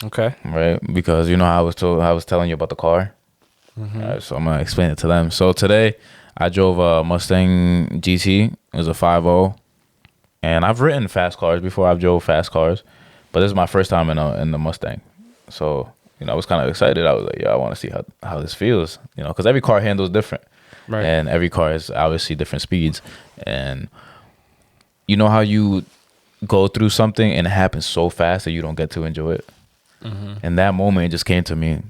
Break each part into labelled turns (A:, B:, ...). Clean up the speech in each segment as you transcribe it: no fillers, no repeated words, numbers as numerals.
A: Okay.
B: Right, because you know how I was telling you about the car. So I'm gonna explain it to them. So today, I drove a Mustang GT. It was a 5.0, and I've ridden fast cars before. I've drove fast cars, but this is my first time in the Mustang. So I was kind of excited. I was like, yeah, I want to see how this feels. Because every car handles different,
A: Right.
B: and every car has obviously different speeds. And you know how you go through something and it happens so fast that you don't get to enjoy it. In that moment, it just came to me.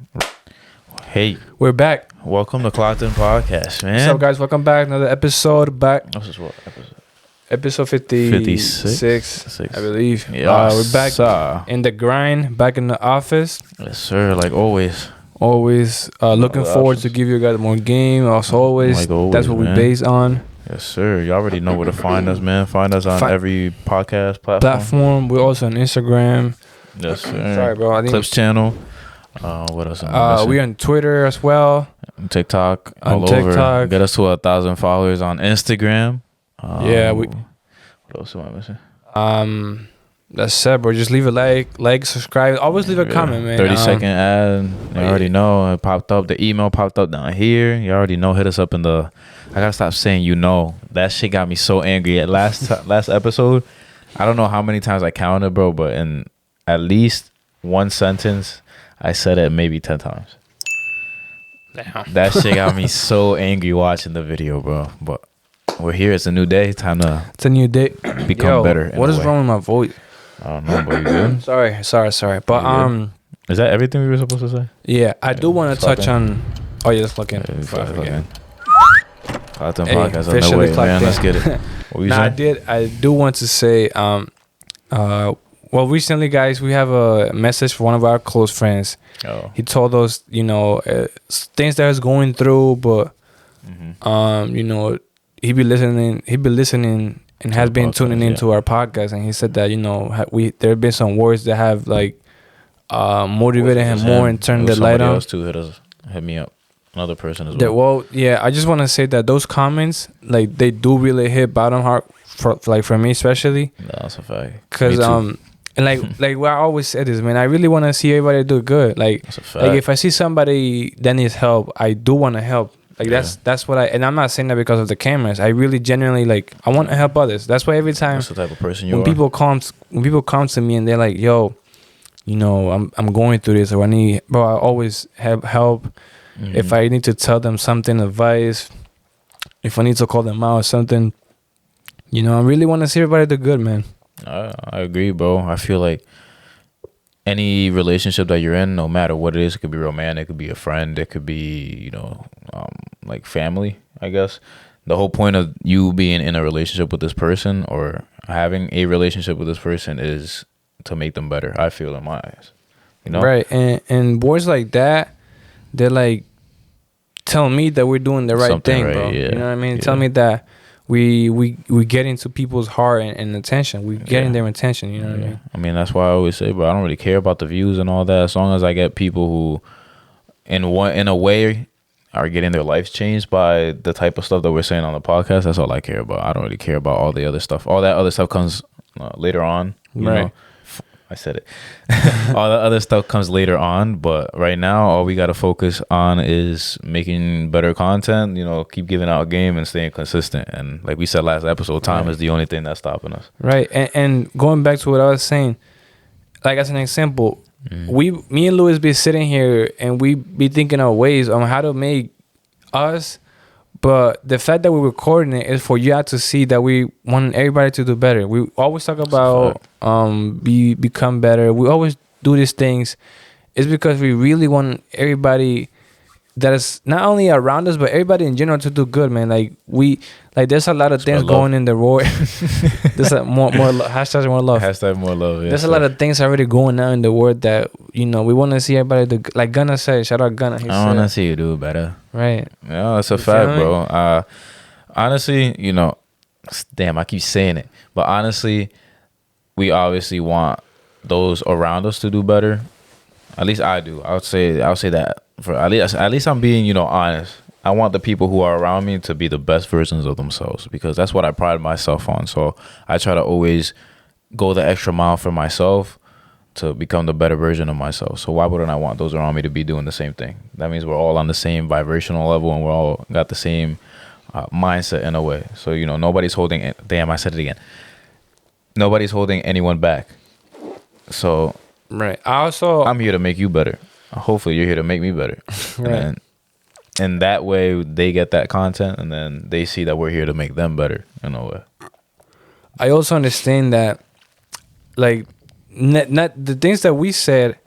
B: Hey,
A: We're back.
B: welcome to Clocked In Podcast, man.
A: What's up, guys? Welcome back. Another episode back.
B: This is what episode?
A: Episode 56, I believe.
B: Yeah,
A: we're back
B: sir.
A: in the grind, back in the office.
B: Yes, sir. Like always.
A: Always looking forward to
B: options.
A: give you guys more game. Also, always,
B: Like always,
A: that's what we
B: man.
A: base on.
B: Yes, sir. You already know where to find us, man. Find us on every podcast platform.
A: We're also on Instagram.
B: Yes, sir.
A: Sorry, bro. I think
B: Clips channel. What else?
A: we're on Twitter as well.
B: TikTok.
A: On
B: All
A: TikTok.
B: over. Get us to 1,000 followers on Instagram.
A: Yeah,
B: What else am I missing?
A: That's it, bro. Just leave a like, subscribe. Always leave a comment, man.
B: 30-second ad. You already know. It popped up. The email popped up down here. You already know. Hit us up in the... I gotta stop saying That shit got me so angry. At last episode, I don't know how many times I counted, bro, but in at least one sentence, I said it maybe 10 times.
A: Damn.
B: That shit got me so angry watching the video, bro. But we're here. It's a new day. Time to
A: It's a new day.
B: become better. in
A: What
B: a
A: is
B: way.
A: wrong with my voice?
B: I don't know, but you good?
A: Sorry. But
B: You Is that everything we were supposed to say?
A: yeah, I do want to
B: Clock
A: touch
B: in.
A: on. Oh yeah, let's look in.
B: Yeah,
A: Before I forget.
B: Clocked In
A: Hey,
B: Podcast on the
A: officially
B: way,
A: clocked
B: man.
A: in.
B: Let's get it. What were you
A: Nah,
B: saying?
A: I do want to say, well, recently, guys, we have a message for one of our close friends.
B: Oh.
A: He told us, things that he's going through, but he be listening and has
B: the
A: been
B: podcast,
A: tuning
B: yeah.
A: into our podcast, and he said that there have been some words that have motivated him more and turned the light on.
B: Else too hit me up. Another person as well.
A: Well, yeah, I just want to say that those comments, like, they do really hit bottom heart for me especially.
B: No, that's a fact.
A: Cause
B: Me too.
A: and like what I always said is, man, I really want to see everybody do good. Like,
B: That's a fact.
A: like if I see somebody that needs help, I do want to help. Like that's what and I'm not saying that because of the cameras. I really genuinely I want to help others. That's why every time
B: That's the type of person you
A: when
B: are.
A: people come to me and they're like, yo, I'm going through this, or I need, bro, I always have help.
B: Mhm.
A: If I need to tell them something, advice, if I need to call them out or something, I really want to see everybody do good, man.
B: I agree, bro. I feel like any relationship that you're in, no matter what it is, it could be romantic, it could be a friend, it could be, like family, I guess. The whole point of you being in a relationship with this person or having a relationship with this person is to make them better, I feel, in my eyes.
A: Right. And boys like that, they're like, tell me that we're doing the right
B: Something
A: thing,
B: right,
A: bro.
B: yeah,
A: You know what I mean?
B: yeah.
A: Tell me that we get into people's heart and attention. We getting their attention. You know what I mean?
B: I mean, that's why I always say, bro, I don't really care about the views and all that. As long as I get people who, in a way, are getting their lives changed by the type of stuff that we're saying on the podcast, that's all I care about. I don't really care about all the other stuff. All that other stuff comes later on. You
A: Right.
B: know? I said it. All the other stuff comes later on, but right now, all we got to focus on is making better content, keep giving out game and staying consistent. And like we said last episode, time is the only thing that's stopping us.
A: Right. And going back to what I was saying, like as an example, me and Louis be sitting here and we be thinking of ways on how to make us, but the fact that we're recording it is for you to see that we want everybody to do better. We always talk about become better. We always do these things. It's because we really want everybody that is not only around us but everybody in general to do good, man. There's a lot of things going in the world. There's more love. Hashtag more love.
B: Hashtag more love. Yes,
A: There's a lot of things already going on in the world that we want to see everybody do. Like Gunna said, shout out Gunna.
B: I want to see you do better.
A: Right.
B: Yeah, that's a
A: You
B: fact,
A: feel me?
B: bro. Honestly, damn, I keep saying it, but honestly, we obviously want those around us to do better. At least I do. I'll say that for at least I'm being honest. I want the people who are around me to be the best versions of themselves because that's what I pride myself on. So I try to always go the extra mile for myself to become the better version of myself. So why wouldn't I want those around me to be doing the same thing? That means we're all on the same vibrational level and we're all got the same mindset in a way. So, you know, nobody's holding, damn, I said it again. Nobody's holding anyone back. So
A: right. I'm
B: here to make you better. Hopefully you're here to make me better.
A: Right.
B: And that way they get that content and then they see that we're here to make them better in a way.
A: I also understand that, like, not the things that we said,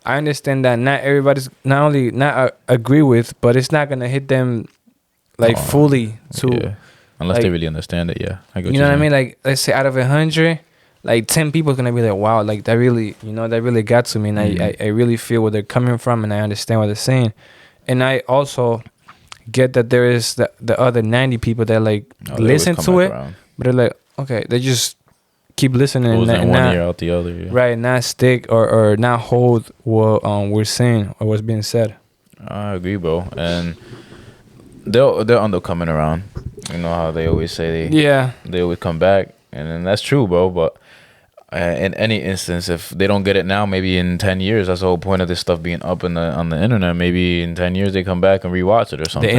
A: I understand that not everybody's not only not agree with, but it's not gonna hit them like fully to
B: unless
A: like,
B: they really understand it. Yeah, I get
A: you know what I mean. Like, let's say out of 100, like 10 people are gonna be like, wow, like that really, you know, that really got to me, and I really feel where they're coming from, and I understand what they're saying, and I also get that there is the other 90 people that like listen to it, but they're like, okay, they just keep listening and
B: one
A: not,
B: ear out the other, yeah.
A: Right, not stick or not hold what we're saying or what's being said.
B: I agree, bro. And they're end up coming around. You know how they always say they always come back, and then that's true, bro. But in any instance, if they don't get it now, maybe in 10 years, that's the whole point of this stuff being up on the internet. Maybe in 10 years they come back and rewatch it or something.
A: The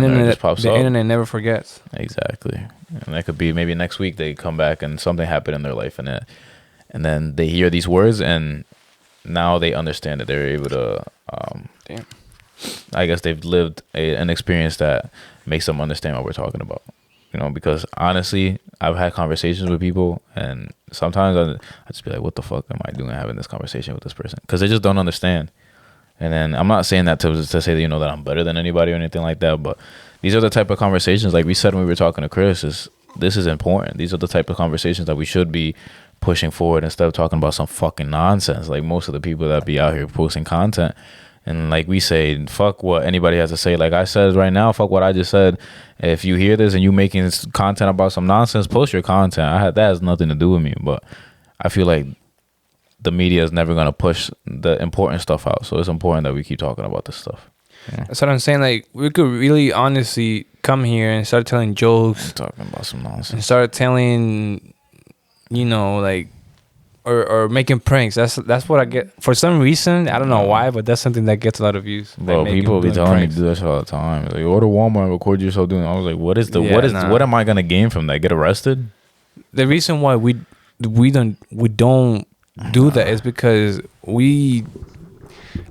A: internet never forgets.
B: Exactly. And that could be maybe next week they come back and something happened in their life, and then they hear these words and now they understand that they're able to I guess they've lived an experience that makes them understand what we're talking about. You know, because honestly, I've had conversations with people, and sometimes I just be like, what the fuck am I doing having this conversation with this person? Because they just don't understand. And then I'm not saying that to say that, you know, that I'm better than anybody or anything like that, but these are the type of conversations, like we said when we were talking to Chris, this is important. These are the type of conversations that we should be pushing forward instead of talking about some fucking nonsense. Like most of the people that be out here posting content, and like we say, fuck what anybody has to say. Like I said right now, fuck what I just said. If you hear this and you making content about some nonsense, post your content. That has nothing to do with me. But I feel like the media is never going to push the important stuff out. So it's important that we keep talking about this stuff. Yeah.
A: That's what I'm saying. Like, we could really honestly come here and start telling jokes.
B: Talking about some nonsense.
A: And start telling, you know, like, or making pranks. That's what I get. For some reason, I don't know why, but that's something that gets a lot of views.
B: Bro,
A: like
B: people be telling me to do this all the time. Like, go to Walmart and record yourself doing it. I was like, what am I gonna gain from that? Get arrested?
A: The reason why we don't do that is because we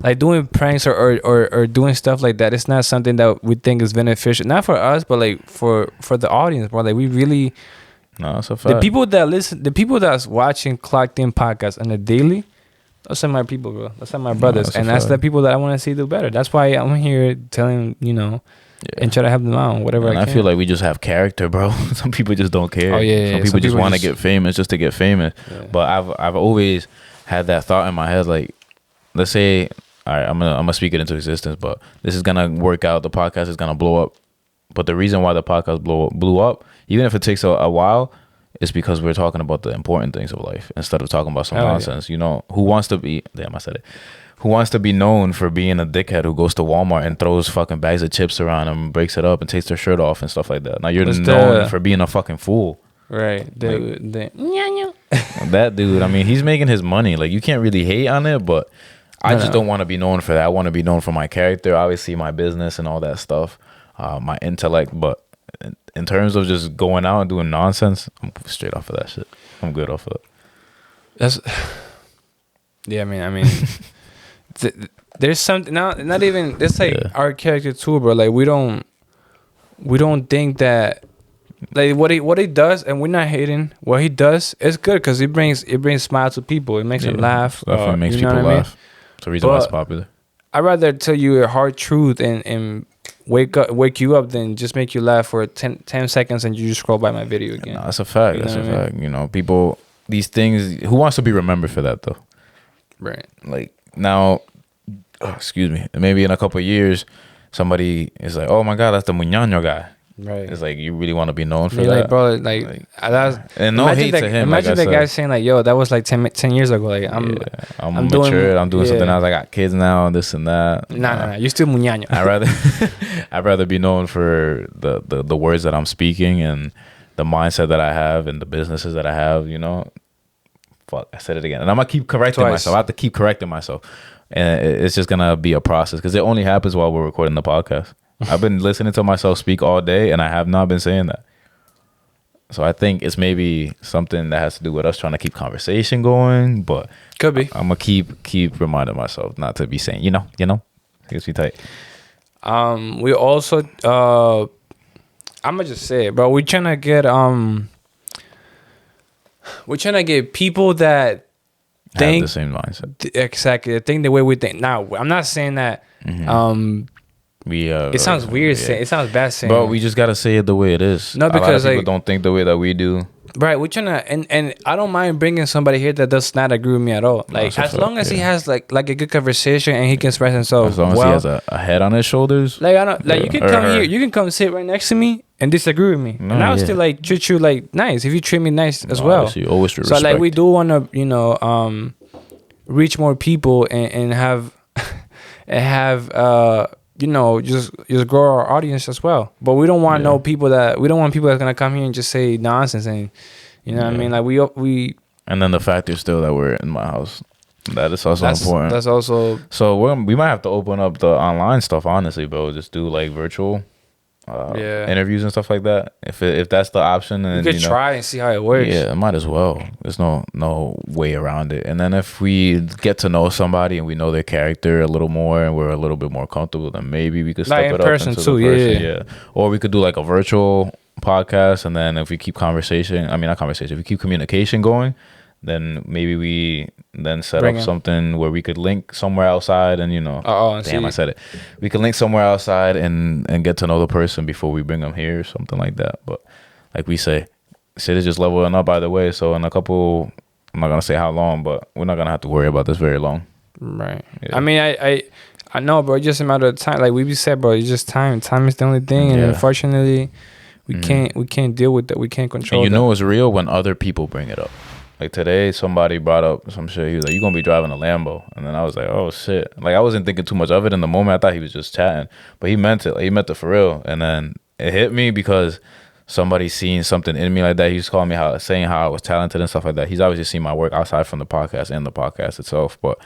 A: like doing pranks or doing stuff like that. It's not something that we think is beneficial, not for us, but like for the audience, bro. Like we really.
B: No, that's a fact.
A: The people that listen, the people that's watching Clocked In podcast on the daily, those are my people, bro. Those are my brothers, and that's the people that I want to see do better. That's why I'm here telling, you know, and try to help them out, whatever. And
B: I feel like we just have character, bro. Some people just don't care.
A: Oh yeah.
B: Some people just want to get famous just to get famous. Yeah. But I've always had that thought in my head, like, let's say, all right, I'm gonna speak it into existence, but this is gonna work out. The podcast is gonna blow up. But the reason why the podcast blew up, even if it takes a while, is because we're talking about the important things of life instead of talking about some nonsense. Yeah. You know, who wants to be known for being a dickhead who goes to Walmart and throws fucking bags of chips around and breaks it up and takes their shirt off and stuff like that? Now you're known for being a fucking fool.
A: Right.
B: That dude, I mean, he's making his money. Like, you can't really hate on it, but I just don't want to be known for that. I want to be known for my character, obviously my business and all that stuff. My intellect, but in terms of just going out and doing nonsense, I'm straight off of that shit. I'm good off of it.
A: I mean, there's something not even. It's like our character too, bro. Like we don't think that like what he does, and we're not hating what he does. It's good because it brings smiles to people. It makes them laugh.
B: Definitely makes people laugh. It's the reason why it's popular.
A: I'd rather tell you a hard truth and wake you up than just make you laugh for 10 seconds and you just scroll by my video again.
B: No, that's a fact. That's a fact. You know, people, these things, who wants to be remembered for that though?
A: Right.
B: Like now, excuse me, maybe in a couple of years, somebody is like, oh my God, that's the Muñaño guy.
A: Right.
B: It's like, you really want to be known for that?
A: Like, bro, like
B: and no hate to him.
A: Imagine the guy saying like, yo, that was like 10 years ago. Like, I'm
B: matured. I'm doing something else. I got kids now and this and that.
A: Nah. You're still Muñaño.
B: I'd rather be known for the words that I'm speaking and the mindset that I have and the businesses that I have, you know. Fuck, I said it again. And I'm going to keep correcting
A: Twice.
B: myself. I have to keep correcting myself. And it's just going to be a process because it only happens while we're recording the podcast. I've been listening to myself speak all day, and I have not been saying that. So I think it's maybe something that has to do with us trying to keep conversation going, but
A: could be.
B: I'm gonna keep reminding myself not to be saying, you know, it's be tight.
A: We also I'm gonna just say it, bro. We're trying to get people that think
B: have the same mindset.
A: Exactly, think the way we think. Now, I'm not saying that. It sounds weird saying. It sounds bad saying.
B: But we just gotta say it the way it is.
A: No, because
B: a lot of people don't think the way that we do.
A: Right, we're trying to, and I don't mind bringing somebody here that does not agree with me at all. Like, as long as he has like a good conversation and he can express himself,
B: as long as he has a head on his shoulders.
A: Like, I don't like you can come here, you can come sit right next to me and disagree with me, and I'll still like treat you like nice if you treat me nice as well.
B: You always
A: so like we do want to reach more people and have just grow our audience as well. But we don't want people that's gonna come here and just say nonsense and what I mean. Like we. And
B: then the fact is still that we're in my house. That is also important.
A: That's also.
B: So we might have to open up the online stuff, honestly, bro. Just do like virtual. Interviews and stuff like that. If that's the option, and
A: you could try and see how it works.
B: Yeah, might as well. There's no way around it. And then if we get to know somebody and we know their character a little more and we're a little bit more comfortable, then maybe we could step it up
A: person
B: into
A: too.
B: The person. Yeah. Or we could do like a virtual podcast, and then if we keep if we keep communication going, then maybe we then set up something where we could link somewhere outside and I said it. We could link somewhere outside and get to know the person before we bring them here or something like that. But like we say, shit is just leveling up either way. So in a couple, I'm not gonna say how long, but we're not gonna have to worry about this very long.
A: Right. Yeah. I mean, I know, bro. It's just a matter of time. Like we said, bro, it's just time. Time is the only thing, and unfortunately, we can't deal with that. We can't control.
B: And know it's real when other people bring it up. Like today, somebody brought up some shit. He was like, "You gonna be driving a Lambo?" And then I was like, "Oh shit!" Like I wasn't thinking too much of it in the moment. I thought he was just chatting, but he meant it. Like, he meant it for real. And then it hit me because somebody seen something in me like that. He was calling me saying how I was talented and stuff like that. He's obviously seen my work outside from the podcast and the podcast itself. But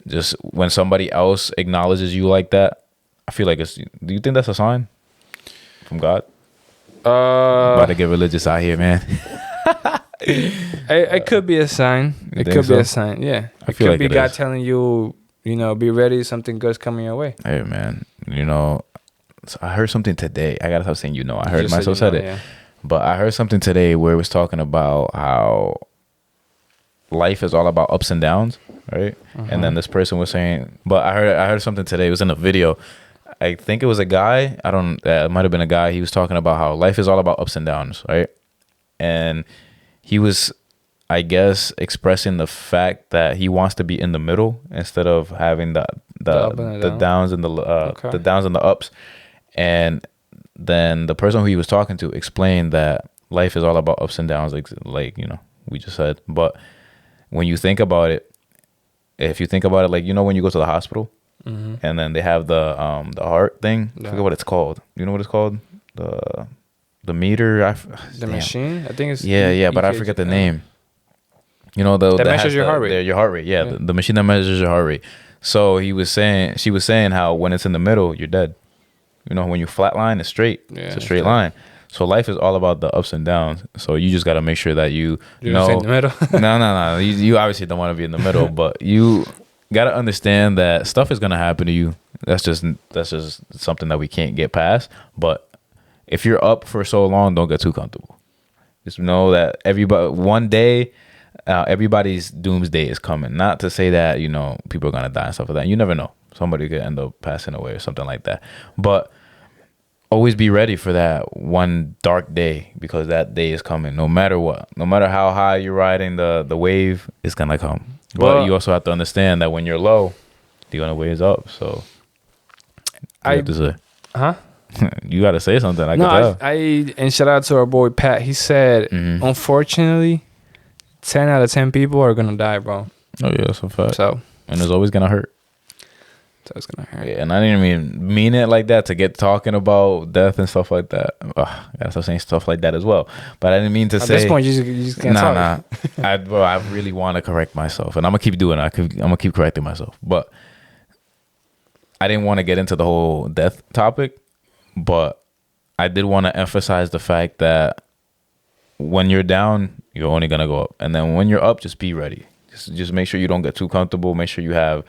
B: just when somebody else acknowledges you like that, I feel like it's. Do you think that's a sign from God? About to get religious out here, man.
A: It could be a sign. It could be a sign. Yeah, it could be God telling you, be ready. Something good's coming your way.
B: Hey, man. So I heard something today. I gotta stop saying I heard myself said it, yeah. But I heard something today where it was talking about how life is all about ups and downs, right? And then this person was saying, but I heard something today. It was in a video. I think it was a guy. It might have been a guy. He was talking about how life is all about ups and downs, right? And he was, I guess, expressing the fact that he wants to be in the middle instead of having the downs and the downs and the ups. And then the person who he was talking to explained that life is all about ups and downs, like we just said. But when you think about it, if you think about it, like when you go to the hospital and then they have the heart thing, I forget what it's called. You know what it's called? The meter,
A: machine. I think it's
B: but I forget the name. That
A: measures your heart rate.
B: Your heart rate, yeah. The machine that measures your heart rate. So she was saying how when it's in the middle, you're dead. When you flatline, it's straight. Yeah, it's a straight line. So life is all about the ups and downs. So you just got to make sure that you know.
A: In the middle.
B: No. You obviously don't want to be in the middle, but you got to understand that stuff is gonna happen to you. That's just something that we can't get past. But if you're up for so long, don't get too comfortable. Just know that one day, everybody's doomsday is coming. Not to say that, people are going to die and stuff like that. You never know. Somebody could end up passing away or something like that. But always be ready for that one dark day, because that day is coming no matter what. No matter how high you're riding the wave, it's going to come. But you also have to understand that when you're low, the only way is up. So I have to say.
A: Huh?
B: You got to say something. I can tell.
A: And shout out to our boy Pat. He said, unfortunately, 10 out of 10 people are gonna die, bro.
B: Oh yeah, that's a fact.
A: So,
B: and it's always gonna hurt.
A: That's gonna hurt.
B: Yeah, and I didn't even mean it like that to get talking about death and stuff like that. I gotta start saying stuff like that as well. But I didn't mean to say.
A: At this point, you just can't talk.
B: I really want to correct myself, and I'm gonna keep doing it. I'm gonna keep correcting myself. But I didn't want to get into the whole death topic, but I did want to emphasize the fact that when you're down, you're only gonna go up, and then when you're up, just be ready. Just make sure you don't get too comfortable. Make sure you have,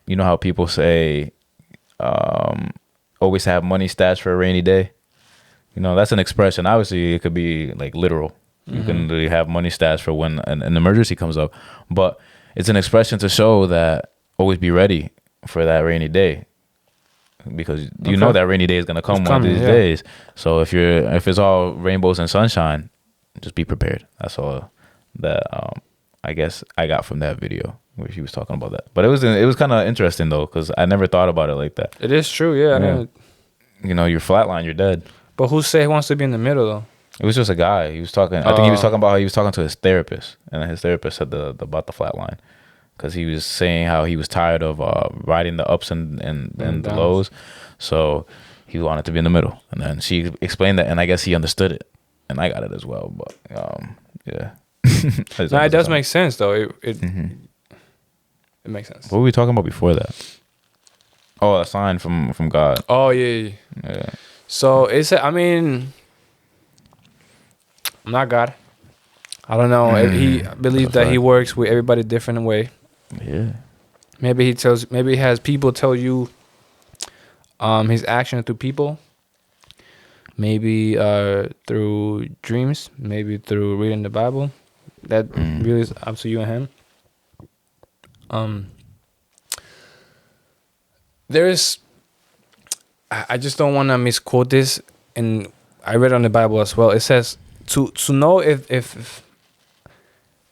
B: you know how people say, always have money stashed for a rainy day. You know, that's an expression. Obviously, it could be like literal. You can really have money stashed for when an emergency comes up, but it's an expression to show that always be ready for that rainy day, because you know that rainy day is gonna come one of these days. So if it's all rainbows and sunshine, just be prepared. That's all that I guess I got from that video where he was talking about that. But it was kind of interesting though, because I never thought about it like that.
A: It is true, yeah.
B: You know, you're flatline, you're dead.
A: But who said he wants to be in the middle though?
B: It was just a guy. He was talking. I think he was talking about how he was talking to his therapist, and his therapist said about the flatline, because he was saying how he was tired of riding the ups and the lows, so he wanted to be in the middle. And then she explained that, and I guess he understood it, and I got it as well. But yeah,
A: no, it does make sense though. It makes sense.
B: What were we talking about before that? Oh, a sign from God.
A: Oh yeah. So I mean, I'm not God. I don't know. He believes that he works with everybody different way.
B: Yeah.
A: Maybe he has people tell you his action through people. Maybe through dreams. Maybe through reading the Bible. That really is up to you and him. I just don't want to misquote this, and I read on the Bible as well. It says to know if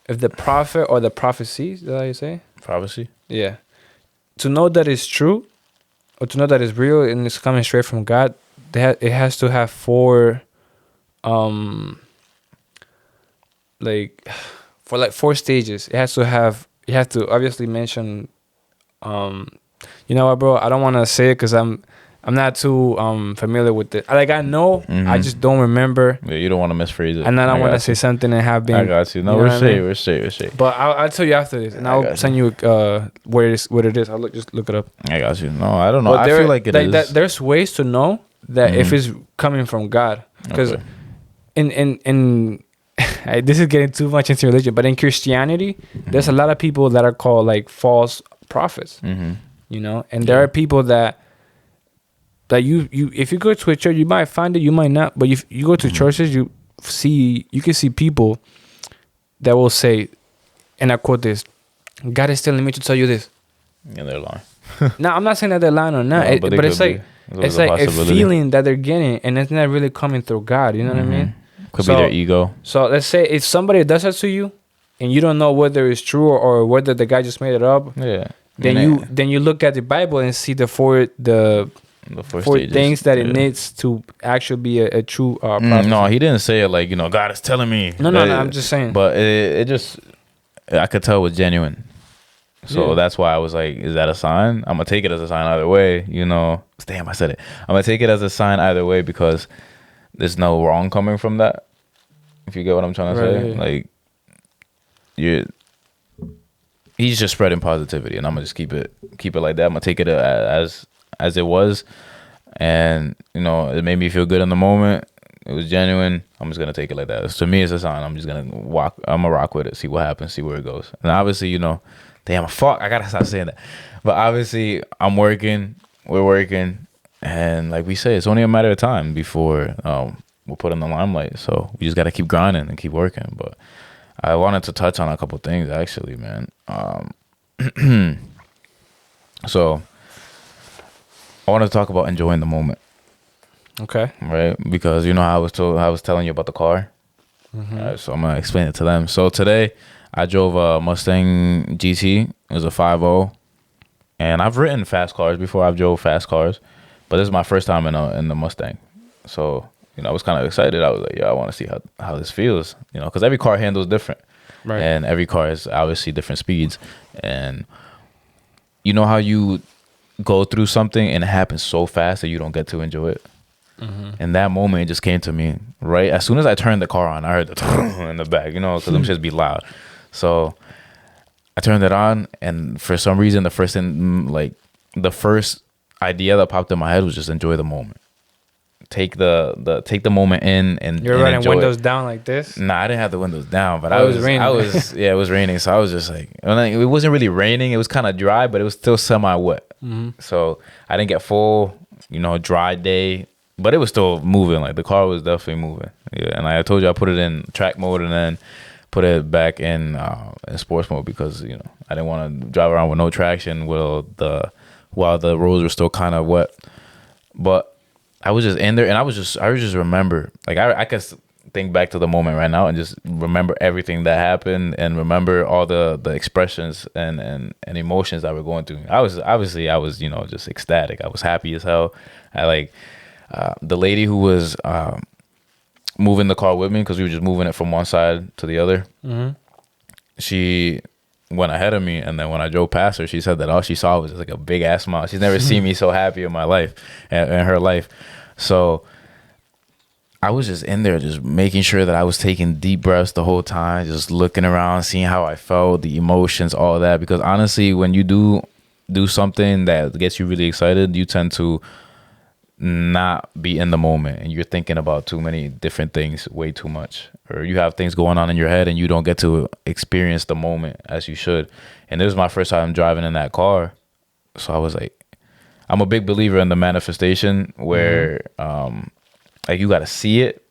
A: the prophet or the prophecy, is that how you say?
B: Prophecy?
A: Yeah. To know that it's true, or to know that it's real and it's coming straight from God, it has to have four stages. You have to obviously mention, you know what, bro? I don't want to say it because I'm not too familiar with it. Like, I know, I just don't remember.
B: Yeah, you don't want to misphrase it.
A: And I don't want to say something and have been.
B: I got you. No, we're straight.
A: But I'll tell you after this, and I'll send you where it is. I'll just look it up.
B: I got you. No, I don't know. I feel like it is.
A: There's ways to know that if it's coming from God, because in this is getting too much into religion, but in Christianity, there's a lot of people that are called like false prophets. You know, and there are people that you if you go to a church, you might find it, you might not. But if you go to churches, you can see people that will say, and I quote this: "God is telling me to tell you this."
B: And they're lying.
A: No, I'm not saying that they're lying or not,
B: no,
A: but it's like a feeling that they're getting, and it's not really coming through God. You know what I mean?
B: Could be their ego.
A: So let's say if somebody does that to you, and you don't know whether it's true or whether the guy just made it up.
B: Yeah.
A: Then you look at the Bible and see the four things that it needs to actually be a true prophecy.
B: No, he didn't say it like, you know, God is telling me.
A: No, I'm just saying.
B: But it just, I could tell it was genuine. So that's why I was like, is that a sign? I'm going to take it as a sign either way, you know. Damn, I said it. I'm going to take it as a sign either way, because there's no wrong coming from that. If you get what I'm trying to say. Like, he's just spreading positivity, and I'm gonna just keep it like that. I'm gonna take it as it was, and you know, it made me feel good in the moment. It was genuine. I'm just gonna take it like that. To me, it's a sign. I'm just gonna rock with it, see what happens, see where it goes. And obviously, you know, I gotta stop saying that. But obviously, we're working, and like we say, it's only a matter of time before we'll put in the limelight. So we just gotta keep grinding and keep working. But I wanted to touch on a couple things, actually, man. So I wanted to talk about enjoying the moment.
A: Okay.
B: Right? Because you know how I was telling you about the car. So I'm gonna explain it to them. So today I drove a Mustang GT. It was a 5.0, and I've ridden fast cars before. I've drove fast cars, but this is my first time in the Mustang. So you know, I was kind of excited. I was like, I want to see how this feels, you know, because every car handles different. Right. And every car has obviously different speeds. And you know how you go through something and it happens so fast that you don't get to enjoy it. In that moment, it just came to me, right? As soon as I turned the car on, I heard the in the back, you know, because them shits be loud. So I turned it on, and for some reason, the first idea that popped in my head was just enjoy the moment. Take the moment in and
A: You're running windows down like this?
B: Nah, I didn't have the windows down, but
A: it was raining.
B: It was raining, so I was just like, it wasn't really raining. It was kind of dry, but it was still semi-wet. So I didn't get full, dry day, but it was still moving. Like the car was definitely moving. Yeah, and like I told you, I put it in track mode and then put it back in sports mode because I didn't want to drive around with no traction while the roads were still kind of wet. But I was just in there, and I just remember, like I could think back to the moment right now and just remember everything that happened and remember all the expressions and emotions that were going through. I was just ecstatic. I was happy as hell. I like the lady who was moving the car with me, because we were just moving it from one side to the other. She went ahead of me, and then when I drove past her, she said that all she saw was just like a big ass smile. She's never seen me so happy in my life, in her life. So I was just in there, just making sure that I was taking deep breaths the whole time, just looking around, seeing how I felt, the emotions, all that. Because honestly, when you do something that gets you really excited, you tend to not be in the moment, and you're thinking about too many different things way too much, or you have things going on in your head and you don't get to experience the moment as you should. And this was my first time driving in that car, so I was like, I'm a big believer in the manifestation where like you got to see it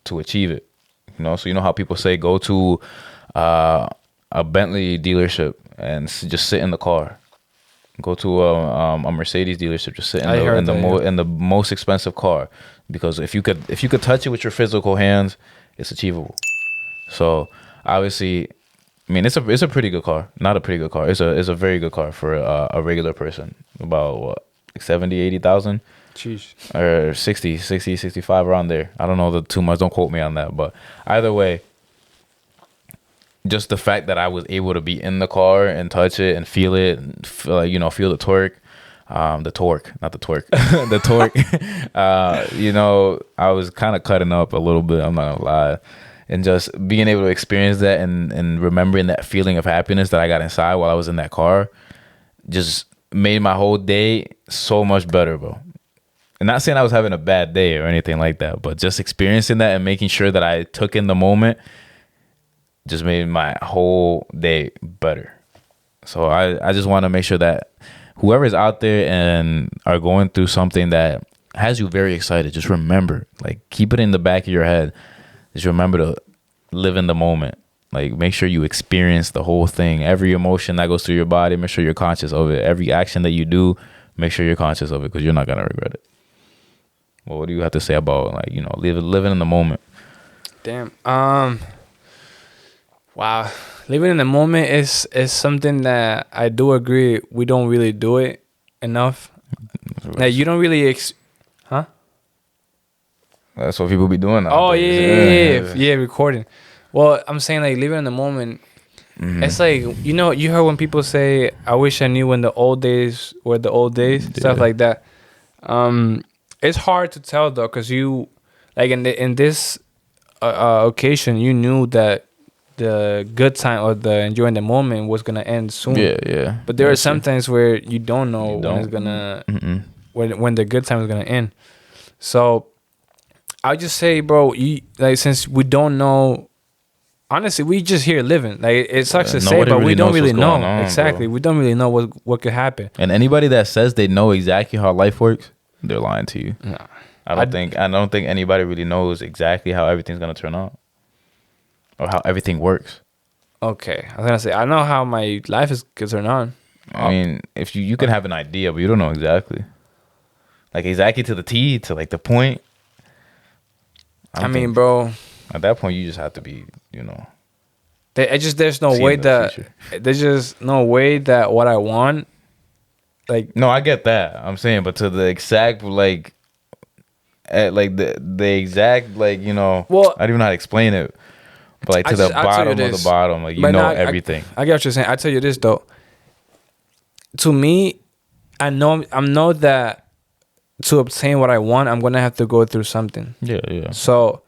B: to achieve it, so how people say go to a Bentley dealership and just sit in the car. Go to a Mercedes dealership, just sit in the most expensive car, because if you could touch it with your physical hands, it's achievable. So obviously, I mean, it's a pretty good car. Not a pretty good car. It's a very good car for a regular person. About what, like 70, 80,000?
A: Jeez.
B: Or 60, 65, around there. I don't know too much. Don't quote me on that. But either way, just the fact that I was able to be in the car and touch it and feel it, and feel the torque, the torque, not the torque, the torque. I was kind of cutting up a little bit. I'm not gonna lie, and just being able to experience that and remembering that feeling of happiness that I got inside while I was in that car, just made my whole day so much better, bro. And not saying I was having a bad day or anything like that, but just experiencing that and making sure that I took in the moment just made my whole day better. So I just want to make sure that whoever is out there and are going through something that has you very excited, just remember, like, keep it in the back of your head. Just remember to live in the moment. Like, make sure you experience the whole thing. Every emotion that goes through your body, make sure you're conscious of it. Every action that you do, make sure you're conscious of it, because you're not going to regret it. Well, what do you have to say about, like, living in the moment?
A: Damn. Wow, living in the moment is something that I do agree we don't really do it enough. Like, you don't really huh?
B: That's what people be doing now.
A: Oh yeah, recording. Well, I'm saying, like, living in the moment. It's like, you heard when people say, "I wish I knew when the old days were the old days," stuff like that. It's hard to tell though, because you, like, in this occasion, you knew that the good time or the enjoying the moment was gonna end soon.
B: Yeah.
A: But there are some times where you don't know when it's gonna when the good time is gonna end. So I would just say, bro, since we don't know, honestly, we just here living. Like, it sucks to say, but we don't really know. Exactly, bro. We don't really know what could happen.
B: And anybody that says they know exactly how life works, they're lying to you.
A: Nah.
B: I don't think anybody really knows exactly how everything's gonna turn out, or how everything works.
A: Okay, I was gonna say, I know how my life is gonna turn on.
B: I mean, if you can have an idea, but you don't know exactly, like, exactly to the T, to, like, the point.
A: I mean, bro,
B: at that point you just have to be,
A: there's no way that what I want, like.
B: No, I get that. I'm saying, but to the exact, like, the exact, like,
A: Well,
B: I don't even know how to explain it. But, like, to the bottom of the bottom, like, everything.
A: I get what you're saying. I tell you this though. To me, I know that to obtain what I want, I'm gonna have to go through something.
B: Yeah.
A: So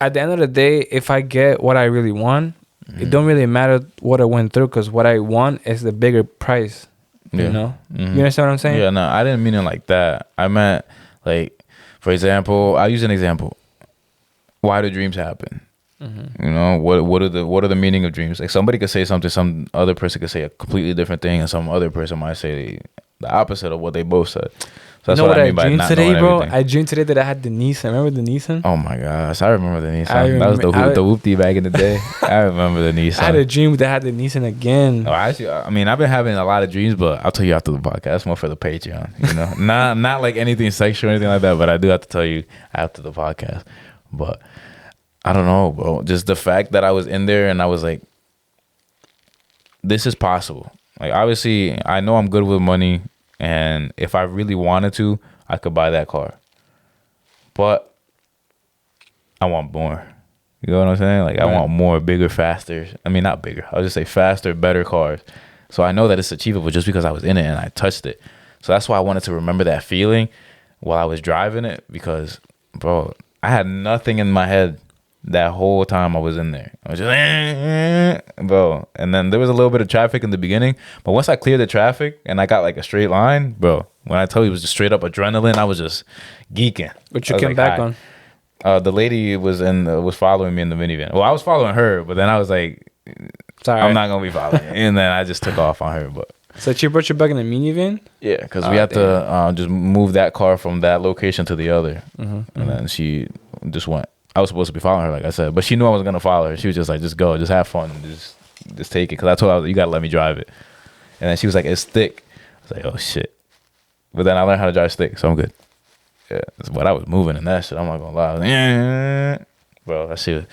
A: at the end of the day, if I get what I really want, it don't really matter what I went through, because what I want is the bigger price. You know, you understand what I'm saying?
B: Yeah, no, I didn't mean it like that. I meant, like, for example, I'll use an example. Why do dreams happen? You know, what are the meaning of dreams? Like, somebody could say something, some other person could say a completely different thing, and some other person might say the opposite of what they both said. So that's what I mean by not knowing everything.
A: I dreamed today that I had the Nissan. Remember the Nissan?
B: Oh my gosh, I remember the Nissan. That was the whoopty back in the day. I remember the Nissan.
A: I had a dream that I had the Nissan again.
B: Oh, actually, I mean, I've been having a lot of dreams, but I'll tell you after the podcast. That's more for the Patreon, you know. not like anything sexual or anything like that, but I do have to tell you after the podcast. But I don't know, bro. Just the fact that I was in there and I was like, this is possible. Like, obviously, I know I'm good with money, and if I really wanted to, I could buy that car. But I want more. You know what I'm saying? Like, I want more, bigger, faster. I mean, not bigger. I'll just say faster, better cars. So I know that it's achievable just because I was in it and I touched it. So that's why I wanted to remember that feeling while I was driving it, because, bro, I had nothing in my head that whole time I was in there. I was just, bro. And then there was a little bit of traffic in the beginning, but once I cleared the traffic and I got like a straight line, bro, when I tell you it was just straight up adrenaline, I was just geeking.
A: What you came back on?
B: The lady was following me in the minivan. Well, I was following her, but then I was like,
A: sorry,
B: I'm not gonna be following you. And then I just took off on her. But
A: so she brought you back in the minivan?
B: Yeah, because we had to just move that car from that location to the other. And then she just went. I was supposed to be following her, like I said, but she knew I was gonna follow her. She was just like, just go, just have fun, just take it. Because I told her, you gotta let me drive it. And then she was like, it's thick. I was like, oh shit. But then I learned how to drive stick, so I'm good. Yeah, but I was moving in that shit. I'm not gonna lie. I was like, yeah. Bro, that shit.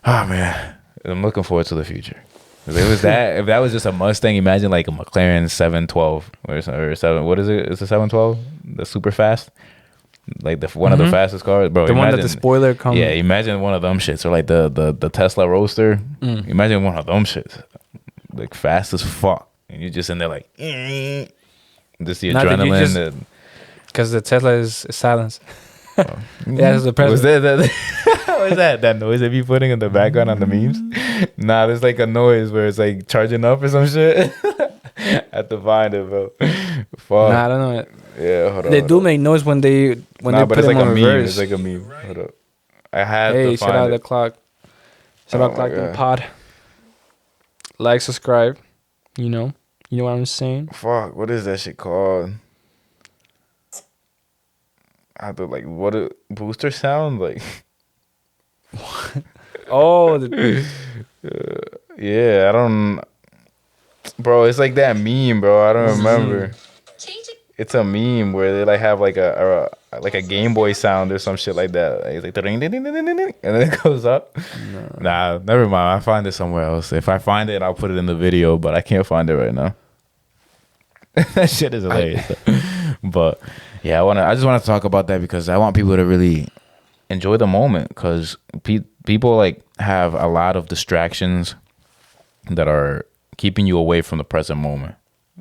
B: Oh man, I'm looking forward to the future. If it was that, if that was just a Mustang, imagine like a McLaren 712 or 7. What is it? It's a 712, the super fast, like one of the fastest cars, bro.
A: The one that the spoiler comes.
B: Yeah, imagine one of them shits, or like the Tesla Roadster. Imagine one of them shits, like fast as fuck, and you're just in there like, just the adrenaline.
A: Because the Tesla is silenced.
B: Oh.
A: Yeah, it's the president.
B: What is that noise they be putting in the background on the memes? Nah, there's like a noise where it's like charging up or some shit. I have to find it, bro. Fuck.
A: Nah, I don't know it.
B: Yeah, hold on.
A: They do make noise when they put
B: it's
A: them
B: like
A: on
B: a
A: reverse.
B: meme. It's like a meme. Hold up. I had to find
A: shout out
B: it.
A: the clock. Shout out clock the pod. Like, subscribe. You know what I'm saying?
B: Fuck, what is that shit called? I have to like, what a booster sound like.
A: What? Oh,
B: yeah, I don't, bro. It's like that meme, bro. I don't remember. It's a meme where they like have like a Game Boy sound or some shit like that. It's like ding, ding, ding, ding, ding, ding, and then it goes up. No. Nah, never mind. I'll find it somewhere else. If I find it, I'll put it in the video, but I can't find it right now. That shit is hilarious. But yeah, I just want to talk about that because I want people to really enjoy the moment, because people like have a lot of distractions that are keeping you away from the present moment,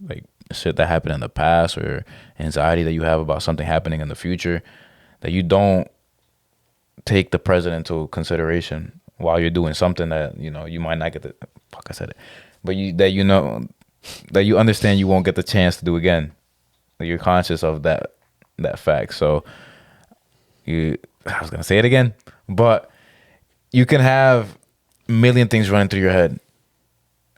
B: like shit that happened in the past or anxiety that you have about something happening in the future, that you don't take the present into consideration while you're doing something that you might not get the fuck I said it, but that you understand you won't get the chance to do again. Like, you're conscious of that fact. So I was gonna say it again, but you can have a million things running through your head,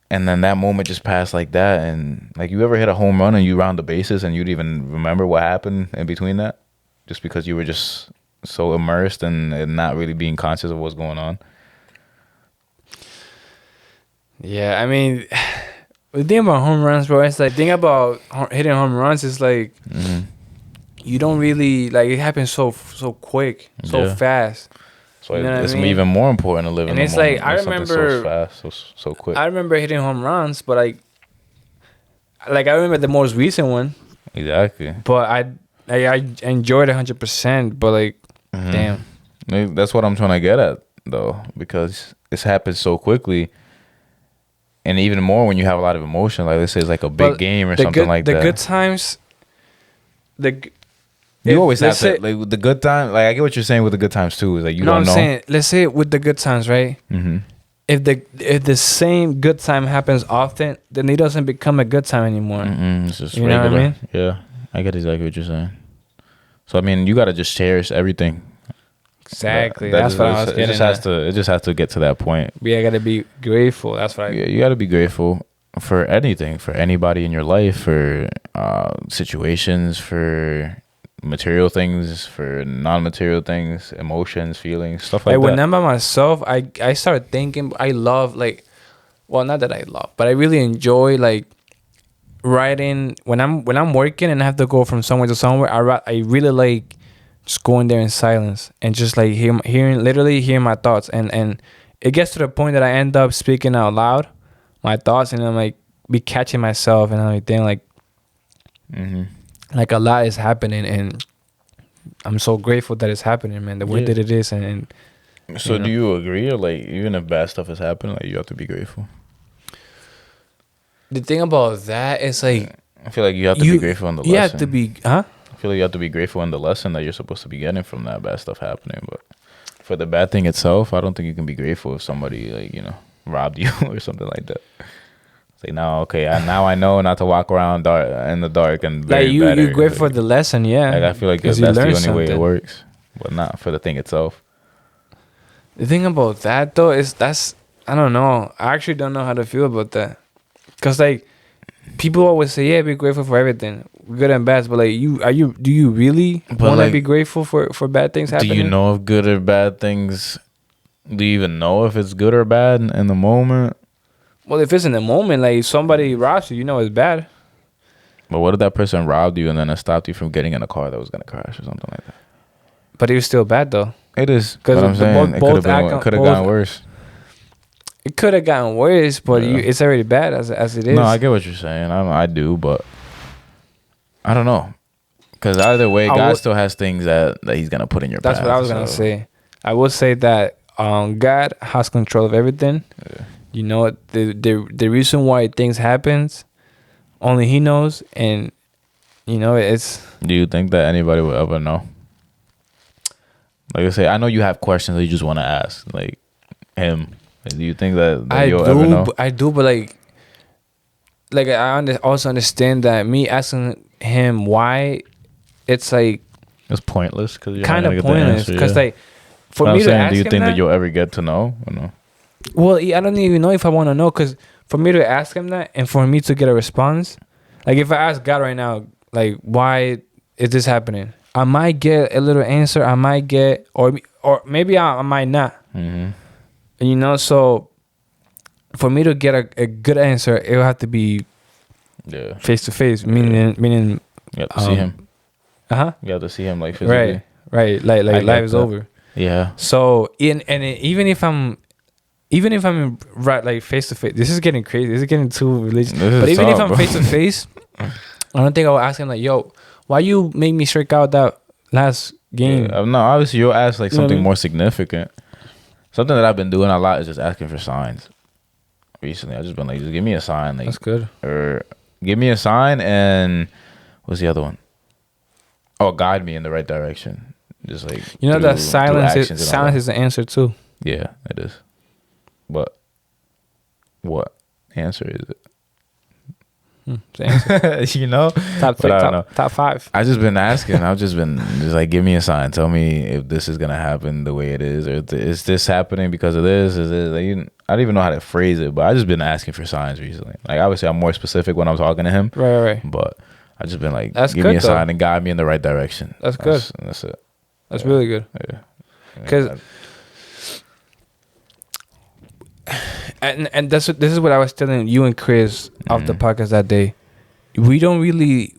B: and then that moment just passed like that. And like, you ever hit a home run and you round the bases and you'd even remember what happened in between that, just because you were just so immersed and not really being conscious of what's going on?
A: Yeah, I mean, the thing about home runs, bro, it's like, the thing about hitting home runs is like, you don't really, like, it happens so quick, so fast. So
B: it's even more important to live in the moment. And it's like,
A: I remember
B: so fast, so quick.
A: I remember hitting home runs, but I remember the most recent one.
B: Exactly.
A: But I enjoyed it 100%. But like, damn.
B: That's what I'm trying to get at, though, because it's happened so quickly, and even more when you have a lot of emotion. Like, let's say it's like a big game or something like that.
A: The good times
B: You always have to like with the good time. Like I get what you're saying with the good times too. Is like you don't know. I'm saying,
A: let's say with the good times, right?
B: Mm-hmm.
A: If the same good time happens often, then it doesn't become a good time anymore.
B: It's just regular. Know what I mean? Yeah, I get exactly what you're saying. So I mean, you gotta just cherish everything.
A: Exactly. That's what I was getting at.
B: It just has to get to that point.
A: Yeah, I gotta be grateful. That's what
B: you gotta be grateful for anything, for anybody in your life, for situations, for material things, for non-material things, emotions, feelings, stuff like that.
A: When I'm by myself, I start thinking. I love not that I love, but I really enjoy writing when I'm working and I have to go from somewhere to somewhere. I really like just going there in silence and just like hearing my thoughts, and it gets to the point that I end up speaking out loud my thoughts, and I'm like be catching myself, and I'm like thinking like a lot is happening, and I'm so grateful that it's happening, man. The way that it is, and
B: so do you agree, or like even if bad stuff is happening, like you have to be grateful?
A: The thing about that is like
B: I feel like you have to be grateful in the lesson.
A: You have to be, huh?
B: I feel like you have to be grateful in the lesson that you're supposed to be getting from that bad stuff happening. But for the bad thing itself, I don't think you can be grateful if somebody robbed you or something like that. It's like now I know not to walk around in the dark and
A: like you're grateful for the lesson, yeah.
B: Like I feel like that's the only way it works, but not for the thing itself.
A: The thing about that though is I don't know. I actually don't know how to feel about that. Cause like people always say, yeah, be grateful for everything, good and bad. But like do you really want to be grateful for bad things happening?
B: Do you know if good or bad things? Do you even know if it's good or bad in the moment?
A: Well, if it's in the moment, like somebody robs you, you know it's bad.
B: But what if that person robbed you and then it stopped you from getting in a car that was gonna crash or something like that?
A: But it was still bad though.
B: It is. Because I'm saying it could have gone worse.
A: It could have gotten worse, but it's already bad as it is.
B: No, I get what you're saying. I do, but I don't know. Because either way, God still has things that He's gonna put in your path.
A: That's what I was gonna say. I will say that God has control of everything. Yeah. You know, the reason why things happens, only He knows, and it's.
B: Do you think that anybody will ever know? Like I say, I know you have questions that you just want to ask, like Him. Do you think that you'll ever know?
A: I do, but I also understand that me asking Him why, it's like
B: it's pointless because
A: kind of pointless because
B: for me to ask him, do you think that you'll ever get to know or no?
A: Well, I don't even know if I want to know, because for me to ask Him that and for me to get a response, like if I ask God right now, like why is this happening? I might get a little answer. I might get, or maybe I might not. Mm-hmm. So for me to get a good answer, it will have to be face to face, meaning
B: you have to see Him. You have to see Him like physically.
A: Right. Like life is over.
B: Yeah.
A: So even if I'm right, like face to face, this is getting crazy. This is getting too religious. But even if I'm face to face, I don't think I will ask Him like, yo, why you make me strike out that last game?
B: Yeah, no, obviously you'll ask like something more significant. Something that I've been doing a lot is just asking for signs. Recently, I've just been like, just give me a sign. Like,
A: that's good.
B: Or give me a sign, and what's the other one? Oh, guide me in the right direction. Just like
A: that silence is the answer too.
B: Yeah, it is. But what answer is it?
A: Top 5.
B: I've just been asking. I've just been like, give me a sign. Tell me if this is gonna happen the way it is, or is this happening because of this? Is this? Like, I don't even know how to phrase it, but I just been asking for signs recently. Like obviously, I'm more specific when I'm talking to Him.
A: Right.
B: But I just been like,
A: give
B: me a sign and guide me in the right direction.
A: That's good.
B: That's it.
A: That's really good.
B: Yeah.
A: Because. And this is what I was telling you and Chris off the podcast that day. We don't really.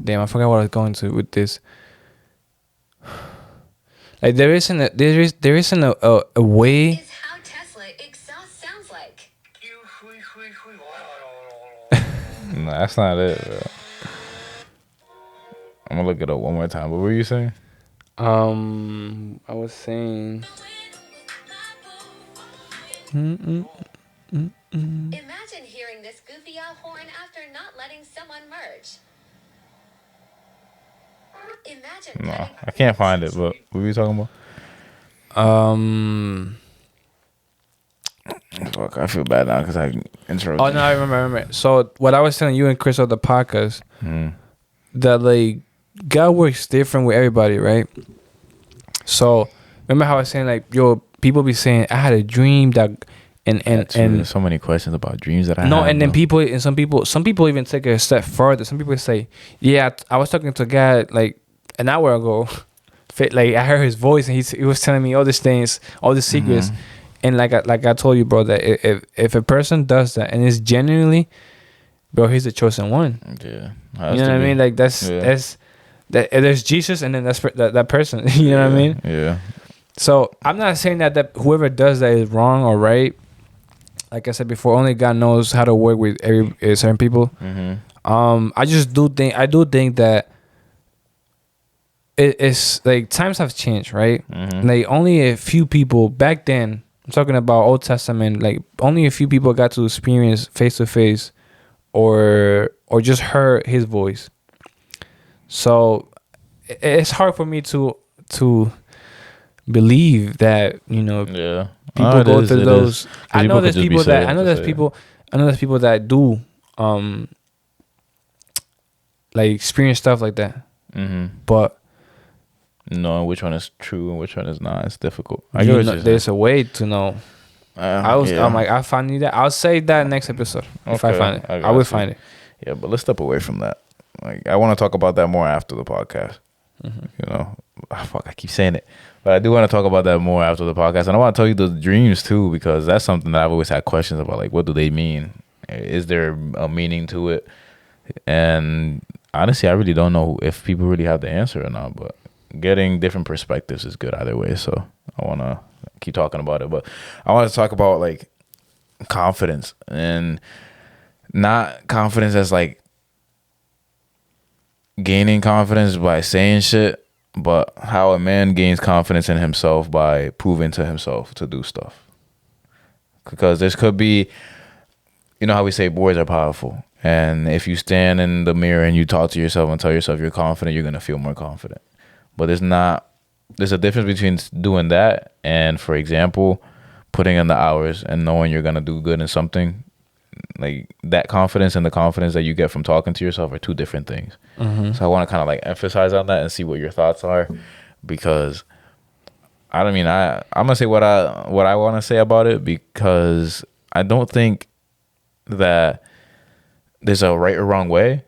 A: Damn, I forgot what I was going to with this. Like there isn't a way.
C: Is how Tesla exhaust sounds like.
B: No, that's not it, bro. I'm gonna look it up one more time. What were you saying?
A: I was saying.
C: Imagine hearing this goofy owl horn after not letting someone merge. Imagine
B: No,
C: cutting
B: I can't find it. But what were you talking about? Fuck, I feel bad now because I interrupted.
A: Oh no, I remember. So what I was telling you and Chris on the podcast, that like God works different with everybody, right? So remember how I was saying like, yo, people be saying I had a dream that, and
B: There's so many questions about dreams that I
A: no,
B: have,
A: and then
B: bro.
A: some people even take it a step further. Some people say, yeah, I was talking to a guy like an hour ago. Like I heard his voice and he was telling me all these things, all the secrets. And like I told you, bro, that if a person does that and it's genuinely, bro, he's the chosen one.
B: Yeah,
A: You know what I mean? Like that's there's Jesus and then that person. You know what I mean?
B: Yeah.
A: So I'm not saying that whoever does that is wrong or right. Like I said before, only God knows how to work with certain people. I do think that it's like times have changed, right? Like only a few people back then. I'm talking about Old Testament. Like only a few people got to experience face to face, or just heard His voice. So it's hard for me to believe that people go through those. I know there's people that do like experience stuff like that. But
B: knowing which one is true and which one is not, it's difficult.
A: There's a way to know. I'm like, I'll find you that. I'll say that next episode if I find it. I will find it.
B: Yeah, but let's step away from that. Like, I want to talk about that more after the podcast. I keep saying it, but I do want to talk about that more after the podcast, and I want to tell you the dreams too, because that's something that I've always had questions about. Like, what do they mean? Is there a meaning to it? And honestly, I really don't know if people really have the answer or not, but getting different perspectives is good either way. So I want to keep talking about it, but I want to talk about like confidence, and not confidence as like gaining confidence by saying shit, but how a man gains confidence in himself by proving to himself to do stuff. Because this could be, how we say words are powerful. And if you stand in the mirror and you talk to yourself and tell yourself you're confident, you're going to feel more confident. But there's a difference between doing that and, for example, putting in the hours and knowing you're going to do good in something. Like that confidence and the confidence that you get from talking to yourself are two different things. So I want to kind of like emphasize on that and see what your thoughts are, because I'm gonna say what I want to say about it, because I don't think that there's a right or wrong way,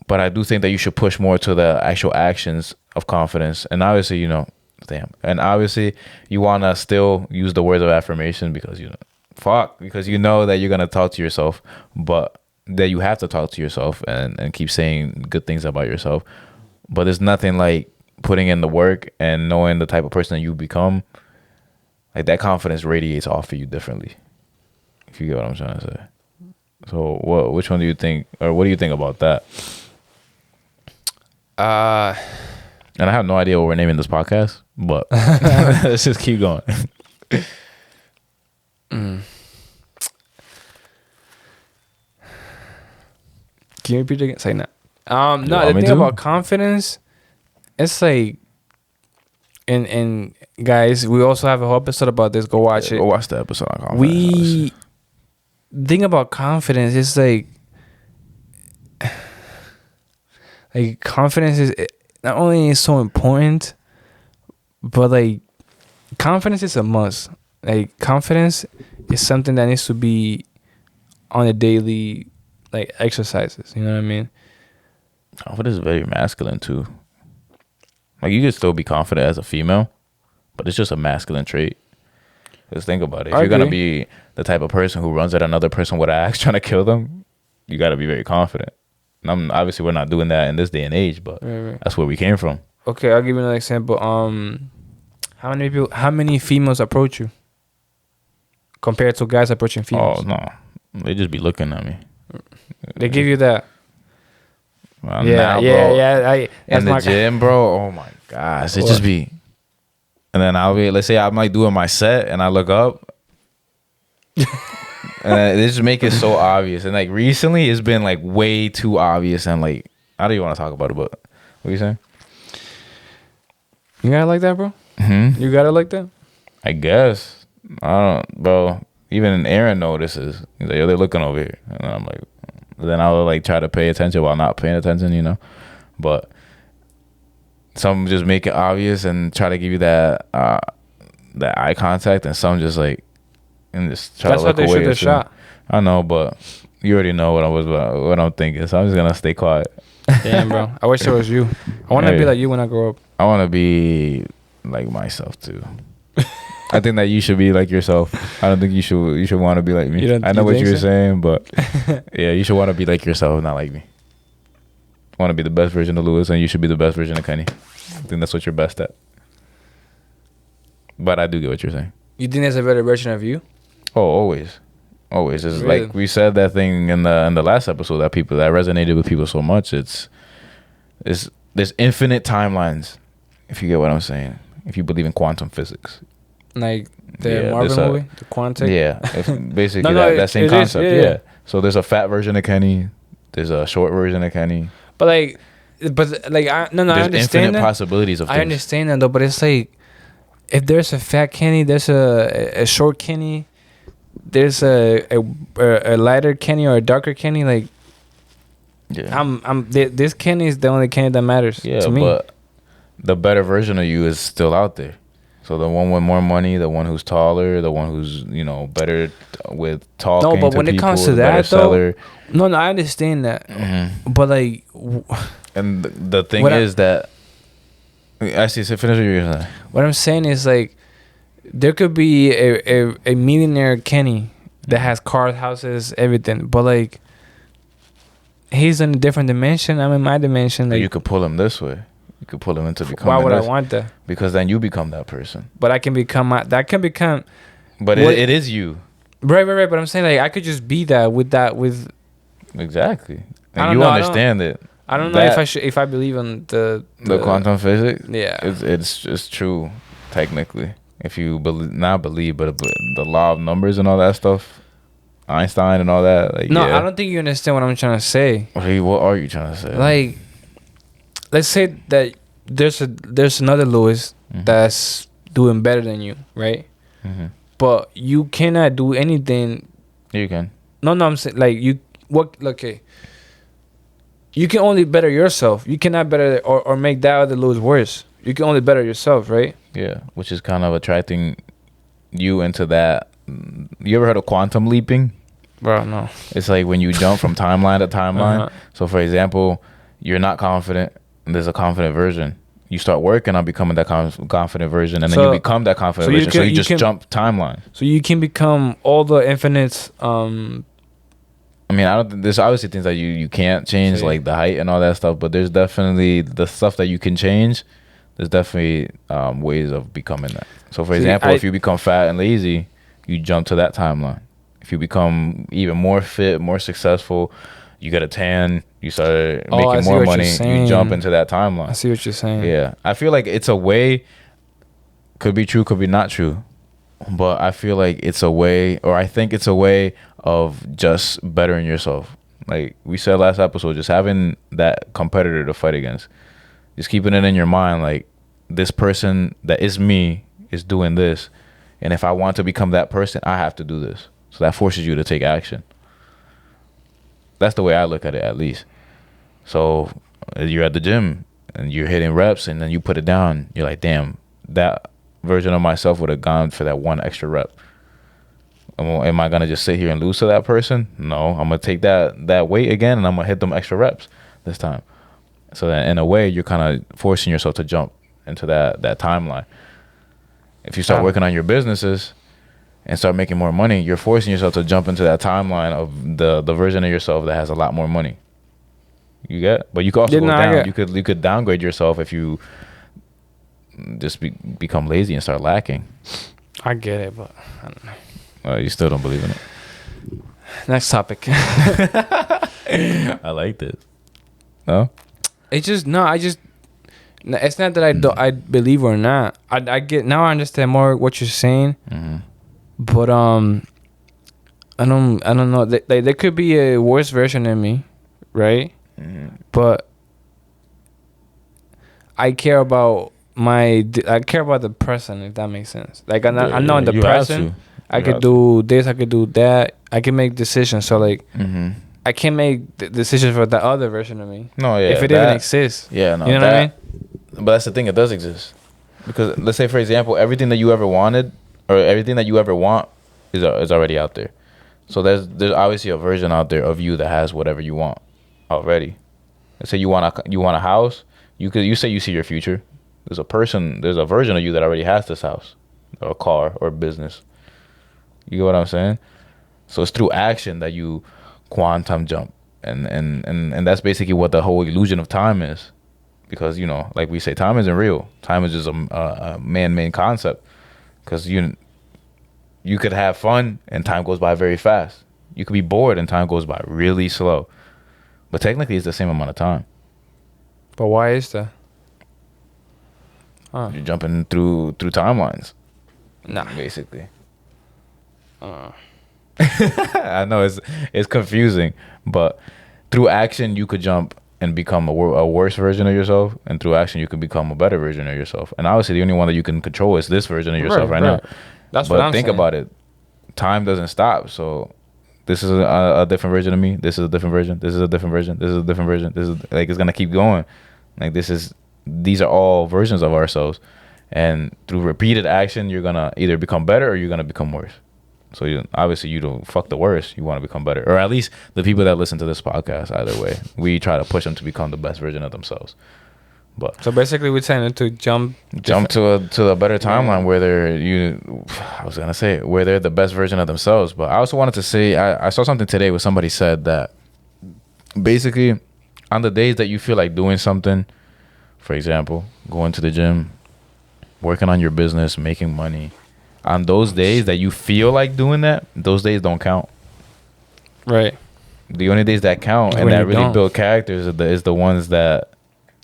B: but I do think that you should push more to the actual actions of confidence. And obviously, and obviously you want to still use the words of affirmation, because because you know that you're going to talk to yourself, but that you have to talk to yourself and keep saying good things about yourself. But there's nothing like putting in the work and knowing the type of person that you become. Like that confidence radiates off of you differently, if you get what I'm trying to say. So which one do you think, or what do you think about that? And I have no idea what we're naming this podcast, but let's just keep going.
A: Can you repeat it again? Say that. No, the thing about confidence, it's like, and guys, we also have a whole episode about this. Go watch it.
B: Go watch the episode on confidence.
A: Thing about confidence is like confidence is not only is so important, but like confidence is a must. Like confidence is something that needs to be on a daily like exercises. You know what I mean?
B: Confidence is very masculine too. Like you could still be confident as a female, but it's just a masculine trait. Just think about it. If you're gonna be the type of person who runs at another person with an axe trying to kill them, you got to be very confident. And obviously, we're not doing that in this day and age, but that's where we came from.
A: Okay, I'll give you another example. How many females approach you compared to guys approaching females?
B: Oh no, they just be looking at me.
A: They give you that.
B: Well,
A: yeah,
B: now,
A: yeah,
B: bro, in the gym, bro. Oh my gosh, it just be. And then I'll be, let's say I'm like doing my set, and I look up, and they just make it so obvious. And like recently, it's been like way too obvious, and like I don't even want to talk about it, but What you saying?
A: You got it like that, bro?
B: Mm-hmm.
A: You got it like that?
B: I guess. I don't, bro. Even Aaron notices. He's like, yo, they're looking over here. And I'm like, then I'll like try to pay attention while not paying attention, you know? But some just make it obvious and try to give you that eye contact, and some just like, and just try
A: That's
B: to look away.
A: what they should have shot.
B: I know, but you already know what I'm thinking, so I'm just gonna stay quiet.
A: Damn, bro. I wish it was you. I want to
B: Hey.
A: be like you when I grow up.
B: I want to be like myself too. I think that you should be like yourself. I don't think you should want to be like me. I know what you were saying, but yeah, you should want to be like yourself, not like me. Want to be the best version of Lewis, and you should be the best version of Kenny. I think that's what you're best at. But I do get what you're saying.
A: You think there's a better version of you?
B: Oh, always. It's
A: Really?
B: like we said that thing in the last episode that resonated with people so much. There's infinite timelines, if you get what I'm saying. If you believe in quantum physics.
A: Like the Marvel movie, the Quantum.
B: Yeah, basically that same concept. Yeah. So there's a fat version of Kenny. There's a short version of Kenny.
A: But I understand
B: infinite
A: that.
B: possibilities of things.
A: I understand that though, but it's like if there's a fat Kenny, there's a short Kenny, there's a lighter Kenny or a darker Kenny. Like,
B: yeah,
A: this Kenny is the only Kenny that matters to me.
B: But the better version of you is still out there. So the one with more money, the one who's taller, the one who's better with talking.
A: No, but when it comes to that though, no, I understand that.
B: Mm-hmm.
A: But like,
B: and the thing is that I see. So finish what you're saying.
A: What I'm saying is like, there could be a millionaire Kenny that has cars, houses, everything, but like, he's in a different dimension. I'm in my dimension. Like,
B: you could pull him this way. You could pull him into becoming.
A: Why would I want that?
B: Because then you become that person.
A: But I can become
B: But it is you.
A: Right. But I'm saying like I could just be that with.
B: Exactly. And you understand it.
A: I don't know if I believe in the
B: quantum physics.
A: Yeah.
B: It's true technically. If you not believe, but the law of numbers and all that stuff, Einstein and all that. Like,
A: no, I don't think you understand what I'm trying to say.
B: What are you trying to say?
A: Like, let's say that there's another Lewis that's doing better than you, right?
B: Mm-hmm.
A: But you cannot do anything.
B: You can.
A: No, I'm saying like okay. You can only better yourself. You cannot better or make that other Lewis worse. You can only better yourself, right?
B: Yeah, which is kind of attracting you into that. You ever heard of quantum leaping?
A: Bro, no.
B: It's like when you jump from timeline to timeline. Uh-huh. So, for example, you're not confident. And there's a confident version. You start working on becoming that confident version, and then you become that confident version. So you just jump timeline.
A: So you can become all the infinite.
B: I mean, I don't. There's obviously things that you can't change, like the height and all that stuff. But there's definitely the stuff that you can change. There's definitely ways of becoming that. So, for example, if you become fat and lazy, you jump to that timeline. If you become even more fit, more successful, you get a tan, you start making more money, you jump into that timeline.
A: I see what you're saying.
B: Yeah. I feel like it's a way, could be true, could be not true, but I feel like it's a way, or I think it's a way of just bettering yourself. Like we said last episode, just having that competitor to fight against. Just keeping it in your mind, like, this person that is me is doing this, and if I want to become that person, I have to do this. So that forces you to take action. That's the way I look at it, at least. So you're at the gym and you're hitting reps, and then you put it down. You're like, damn, that version of myself would have gone for that one extra rep. Am I gonna just sit here and lose to that person? No, I'm gonna take that weight again, and I'm gonna hit them extra reps this time. So that in a way, you're kind of forcing yourself to jump into that timeline. If you start working on your businesses and start making more money, you're forcing yourself to jump into that timeline of the version of yourself that has a lot more money. You get? But you could also go down. You could downgrade yourself if you just become lazy and start lacking.
A: I get it, but I don't know.
B: You still don't believe in it.
A: Next topic.
B: I like this. No?
A: It's not that I believe or not. I get now. I understand more what you're saying, but I don't know. There could be a worse version of me, right? But I care about the present, if that makes sense. Like I know in the
B: you have
A: present,
B: to.
A: I
B: You
A: could
B: have
A: do this, I could do that. I can make decisions. So like, I can't make decisions for the other version of me.
B: No, yeah.
A: If it even exists.
B: Yeah, no.
A: You know what I mean?
B: But that's the thing, it does exist. Because let's say, for example, everything that you ever wanted or everything that you ever want is already out there. So there's obviously a version out there of you that has whatever you want already. Let's say you want a house. You say you see your future. There's a version of you that already has this house or a car or a business. You get what I'm saying? So it's through action that you quantum jump. And that's basically what the whole illusion of time is. Because, you know, like we say, time isn't real. Time is just a man-made concept. Because you could have fun and time goes by very fast. You could be bored and time goes by really slow. But technically, it's the same amount of time.
A: But why is that?
B: You're jumping through timelines.
A: Nah.
B: Basically. I know it's confusing, but through action you could jump and become a worse version of yourself, and through action you could become a better version of yourself. And obviously the only one that you can control is this version of yourself right now.
A: That's
B: but
A: what I'm
B: think
A: saying.
B: about it. Time doesn't stop. So this is a different version of me. This is a different version. This is a different version. This is a different version. This is like it's gonna keep going. Like these are all versions of ourselves, and through repeated action, you're gonna either become better or you're gonna become worse. So obviously you don't fuck the worst. You want to become better, or at least the people that listen to this podcast. Either way, we try to push them to become the best version of themselves. But
A: so basically, we're saying to jump
B: to a better timeline where where they're the best version of themselves. But I also wanted to say I saw something today where somebody said that basically on the days that you feel like doing something, for example, going to the gym, working on your business, making money, on those days that you feel like doing that, those days don't count.
A: Right.
B: The only days that count and that really build characters is the ones that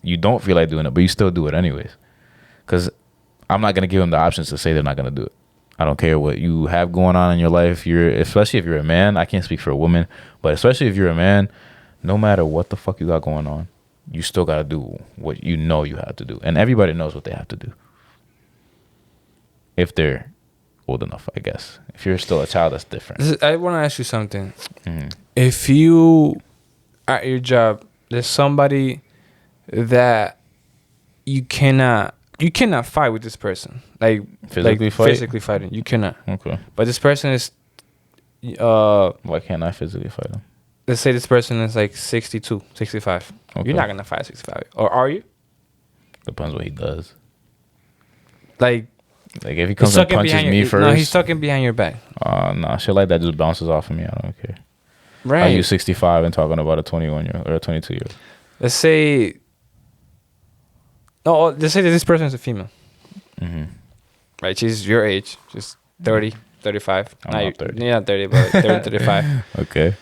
B: you don't feel like doing it, but you still do it anyways. Because I'm not going to give them the options to say they're not going to do it. I don't care what you have going on in your life. Especially if you're a man. I can't speak for a woman, but especially if you're a man, no matter what the fuck you got going on, you still got to do what you know you have to do. And everybody knows what they have to do. If they're old enough, I guess. If you're still a child, that's different.
A: I want to ask you something. Mm-hmm. If you, at your job, there's somebody that you cannot fight with this person, like physically fighting, you cannot.
B: Okay.
A: But this person is
B: why can't I physically fight him?
A: Let's say this person is like 62, 65. Okay. You're not gonna fight 65, or are you?
B: Depends what he does.
A: Like
B: if he comes and punches me first.
A: No, he's talking behind your back.
B: No, shit like that just bounces off of me. I don't care.
A: Right.
B: Are you 65 and talking about a 21-year-old or a 22-year-old?
A: Let's say that this person is a female. Mm-hmm. Right, she's your age. She's 30, 35.
B: I'm not 30.
A: You're not 30, but 30, 35.
B: Okay.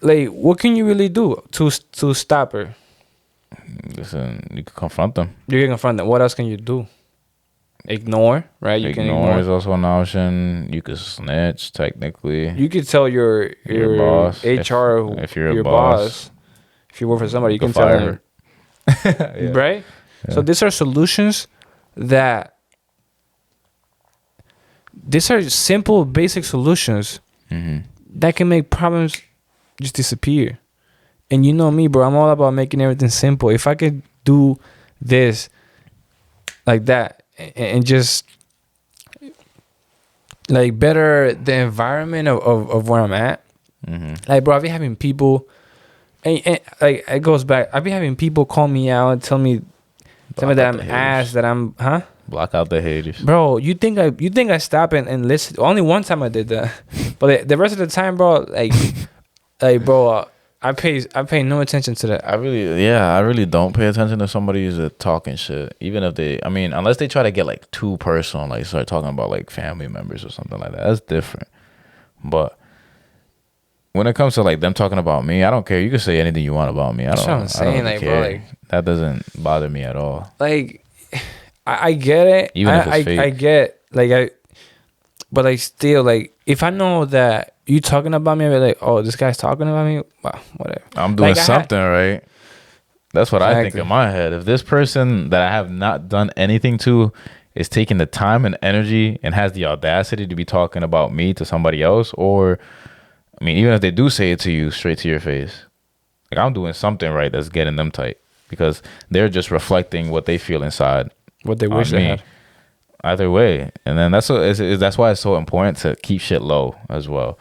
A: Like, what can you really do to stop her?
B: Listen, you can confront them.
A: You can confront them. What else can you do? Ignore, right? You can ignore.
B: Is also an option. You could snitch, technically.
A: You could tell your
B: boss,
A: HR,
B: if you're
A: your
B: a boss.
A: If you work for somebody, you can
B: fire
A: tell them.
B: Yeah.
A: Right? Yeah. So these are solutions that... These are simple, basic solutions that can make problems just disappear. And you know me, bro. I'm all about making everything simple. If I could do this like that and just like better the environment of where I'm at. Like, bro, I've been having people, and like it goes back. I've been having people call me out and tell me that I'm ass, that I'm,
B: Block out the haters,
A: bro. You think I stop and listen? Only one time I did that, but the rest of the time, bro, like bro, I pay no attention to that.
B: I really don't pay attention to somebody who's talking shit. Even if unless they try to get like too personal, like start talking about like family members or something like that. That's different. But when it comes to like them talking about me, I don't care. You can say anything you want about me.
A: That's what I'm saying, like,
B: care.
A: bro, like,
B: that doesn't bother me at all.
A: Like, I get it.
B: Even if it's fake.
A: I get but like still, like, if I know that you talking about me, I'll be like, oh, this guy's talking about me. Well, whatever.
B: I'm doing something right. That's what I think
A: Exactly.
B: in my head. If this person that I have not done anything to is taking the time and energy and has the audacity to be talking about me to somebody else, or I mean, even if they do say it to you straight to your face, like I'm doing something right that's getting them tight because they're just reflecting what they feel inside
A: What they
B: on
A: wish they
B: me.
A: had.
B: Either way, and then that's why it's so important to keep shit low as well.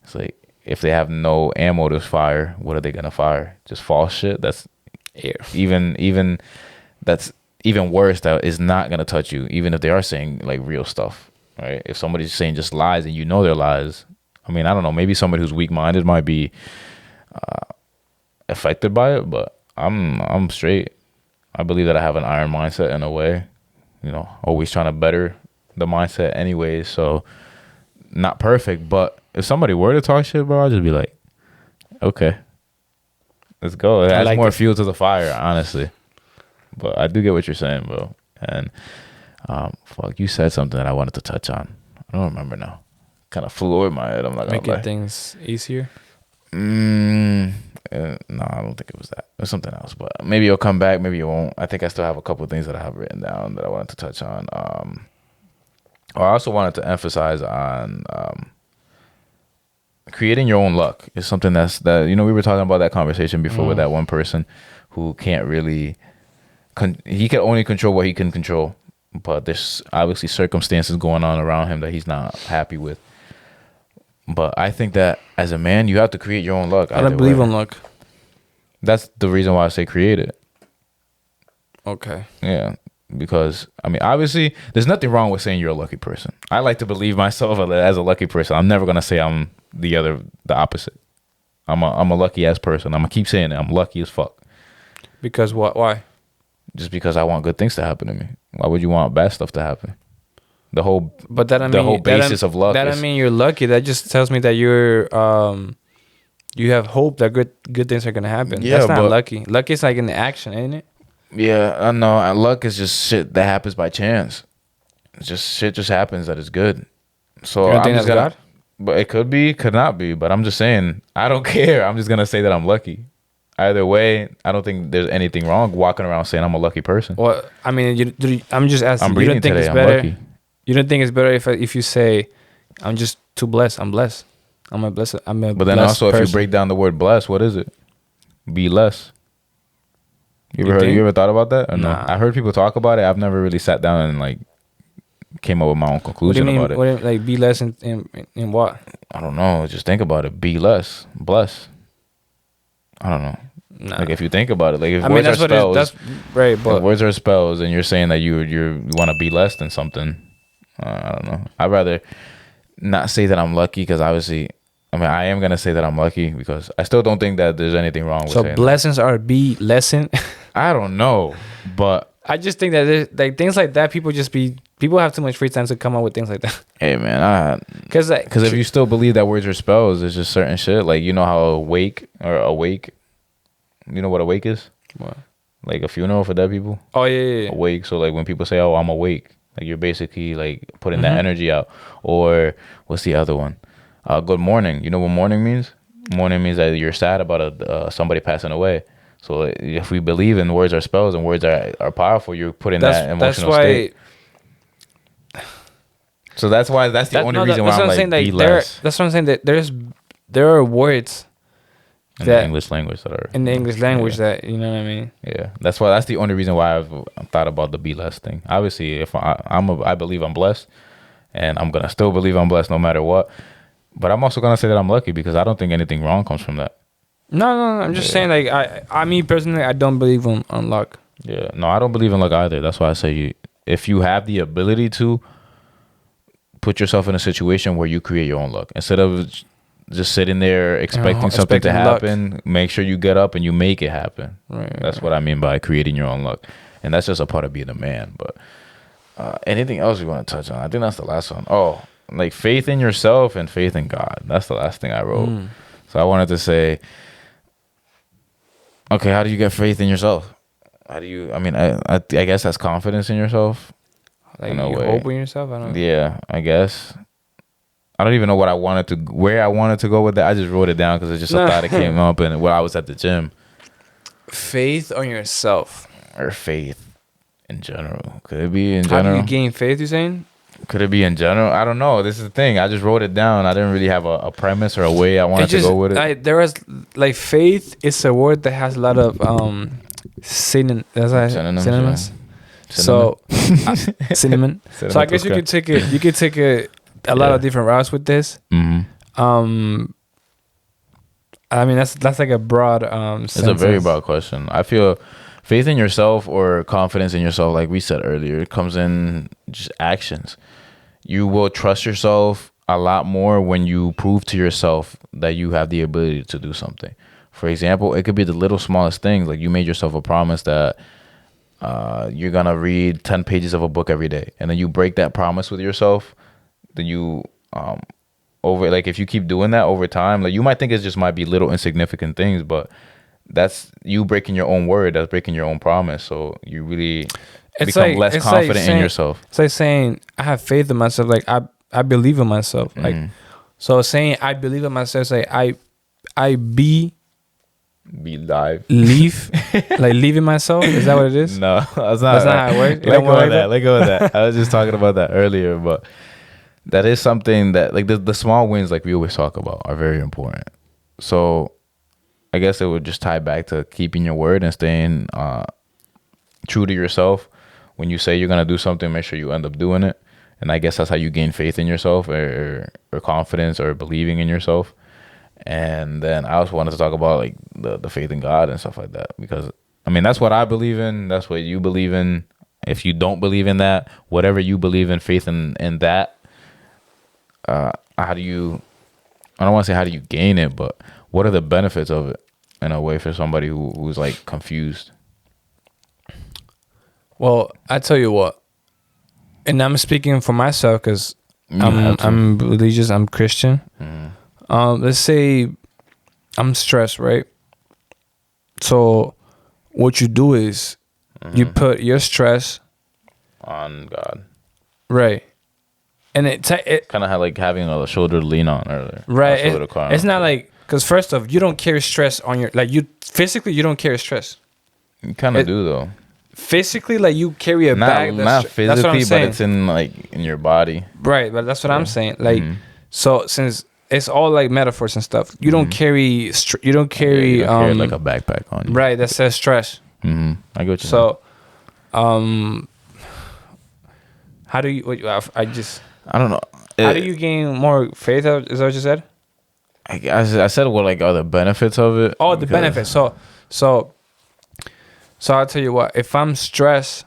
B: It's like if they have no ammo to fire, what are they gonna fire? Just false shit. That's even that's even worse. That is not gonna touch you, even if they are saying like real stuff, right? If somebody's saying just lies and you know they're lies, I mean, I don't know. Maybe somebody who's weak minded might be affected by it, but I'm straight. I believe that I have an iron mindset in a way. You know, always trying to better the mindset anyways. So not perfect, but if somebody were to talk shit, bro, I'd just be like, okay, let's go. It adds more fuel to the fire, honestly. But I do get what you're saying, bro. And fuck, you said something that I wanted to touch on. I don't remember now. Kind of flew over my head. I'm not gonna
A: Making
B: lie.
A: things easier.
B: No, I don't think it was that. It was something else, but maybe it'll come back. Maybe it won't. I think I still have a couple of things that I have written down that I wanted to touch on. I also wanted to emphasize on creating your own luck is something that we were talking about that conversation before with that one person who can't really he can only control what he can control, but there's obviously circumstances going on around him that he's not happy with. But I think that as a man, you have to create your own luck.
A: I don't believe in luck.
B: That's the reason why I say create it.
A: Okay.
B: Yeah, because I mean, obviously, there's nothing wrong with saying you're a lucky person. I like to believe myself as a lucky person. I'm never gonna say I'm the opposite. I'm a lucky ass person. I'm gonna keep saying it. I'm lucky as fuck.
A: Because what? Why?
B: Just because I want good things to happen to me. Why would you want bad stuff to happen? The whole basis of luck.
A: That I mean you're lucky. That just tells me that you're you have hope that good things are gonna happen.
B: Yeah,
A: that's not
B: but
A: lucky. Lucky is like in the action, ain't it?
B: Yeah, I know. Luck is just shit that happens by chance. It's just shit just happens that is good. So
A: You don't
B: I'm
A: think
B: just
A: that's
B: gonna,
A: God?
B: but it could be, could not be. But I'm just saying, I don't care. I'm just gonna say that I'm lucky. Either way, I don't think there's anything wrong walking around saying I'm a lucky person.
A: Well, I mean, I'm just asking.
B: I'm
A: You
B: breathing
A: don't think
B: today.
A: it's
B: I'm
A: better?
B: lucky.
A: You don't think it's better if you say, "I'm just too blessed. I'm blessed. I'm a blessed. I'm a."
B: But then
A: blessed
B: also, if
A: person."
B: you break down the word blessed, what is it? Be less. You
A: think?
B: ever thought about that? Or no?
A: Nah.
B: I heard people talk about it. I've never really sat down and like came up with my own
A: What do you
B: conclusion
A: mean?
B: about it.
A: What do you- like be less in what?
B: I don't know. Just think about it. Be less. Bless. I don't know.
A: Nah.
B: Like if you think about it, like if
A: I mean,
B: words are
A: that's what it is.
B: spells,
A: That's right,
B: if
A: but
B: words are spells, and you're saying that you want to be less than something, I don't know. I'd rather not say that I'm lucky because obviously, I mean, I am gonna say that I'm lucky because I still don't think that there's anything wrong with
A: so
B: saying
A: blessings are be lesson.
B: that. I don't know, but
A: I just think that there's, like things like that, people have too much free time to come up with things like that.
B: hey, man,
A: Because
B: if you still believe that words are spells, it's just certain shit. Like you know how awake. You know what awake is?
A: What?
B: Like a funeral for dead people.
A: Oh yeah.
B: Awake. So like when people say, "Oh, I'm awake," like you're basically like putting that energy out. Or what's the other one? Good morning. You know what morning means? Morning means that you're sad about somebody passing away. So if we believe in words are spells and words are powerful, you're putting that emotional state. So that's the only reason why I'm like be less
A: That's what I'm saying. That there are words
B: in the English language
A: that you know what I mean.
B: Yeah, that's the only reason why I've thought about the be less thing. Obviously, if I believe I'm blessed, and I'm gonna still believe I'm blessed no matter what. But I'm also gonna say that I'm lucky because I don't think anything wrong comes from that.
A: No. I'm just saying, like I mean personally, I don't believe on luck.
B: Yeah, no, I don't believe in luck either. That's why I say if you have the ability to put yourself in a situation where you create your own luck instead of just sitting there expecting something to happen. Luck. Make sure you get up and you make it happen.
A: Right.
B: That's what I mean by creating your own luck, and that's just a part of being a man. But anything else you want to touch on? I think that's the last one. Oh, like faith in yourself and faith in God. That's the last thing I wrote. So I wanted to say, okay, how do you get faith in yourself? How do you? I mean, I guess that's confidence in yourself.
A: Like you hope in yourself. I don't know.
B: Yeah, I guess. I don't even know where I wanted to go with that. I just wrote it down because it's just a thought that came up and while I was at the gym.
A: faith on yourself
B: or faith in general? Could it be in
A: How
B: general?
A: do you gain faith? You saying?
B: Could it be in general? I don't know. This is the thing. I just wrote it down. I didn't really have a premise or a way I wanted to go with it.
A: There was like faith is a word that has a lot of synonyms.
B: Synonyms.
A: So cinnamon. So I guess you could take it. You could take it a lot of different routes with this.
B: Mm-hmm.
A: I mean that's like a broad
B: It's a very broad question. I feel faith in yourself or confidence in yourself, like we said earlier, it comes in just actions. You will trust yourself a lot more when you prove to yourself that you have the ability to do something. For example, it could be the little smallest things. Like you made yourself a promise that you're gonna read 10 pages of a book every day, and then you break that promise with yourself. Then you over, like, if you keep doing that over time, like, you might think it just might be little insignificant things, but that's you breaking your own word. That's breaking your own promise. So you really become less confident in yourself.
A: It's like saying I have faith in myself. Like I believe in myself. Like so saying I believe in myself. It's like I be
B: live.
A: Leave like leaving myself. Is that what it is?
B: No, that's not how it works. Let go of that. I was just talking about that earlier, but that is something that, like, the small wins, like we always talk about, are very important. So I guess it would just tie back to keeping your word and staying true to yourself. When you say you're gonna do something, make sure you end up doing it. And I guess that's how you gain faith in yourself, or confidence, or believing in yourself. And then I also wanted to talk about, like, the faith in God and stuff like that, because I mean that's what I believe in. That's what you believe in. If you don't believe in that, whatever you believe in, faith in that. How do you? I don't want to say how do you gain it, but what are the benefits of it in a way for somebody who's like confused?
A: Well, I tell you what, and I'm speaking for myself because I'm religious, I'm Christian. Let's say I'm stressed, right? So what you do is you put your stress
B: on God,
A: right? And it
B: kind of like having a shoulder to lean on earlier,
A: right? It's not like, because first off, you don't carry stress on your, like, you physically you don't carry stress.
B: You kind of do though.
A: Physically, like, you carry a bag.
B: Not physically, but it's in, like, in your body.
A: Right, but that's what I'm saying. Like, so since it's all like metaphors and stuff, you don't carry. You don't carry
B: like a backpack on you.
A: Right, that says stress.
B: I get what you
A: so, how do you?
B: I don't know.
A: How do you gain more faith? Is that what you said?
B: I said what, like, are the benefits of it?
A: Oh, the benefits. So I'll tell you what. If I'm stressed,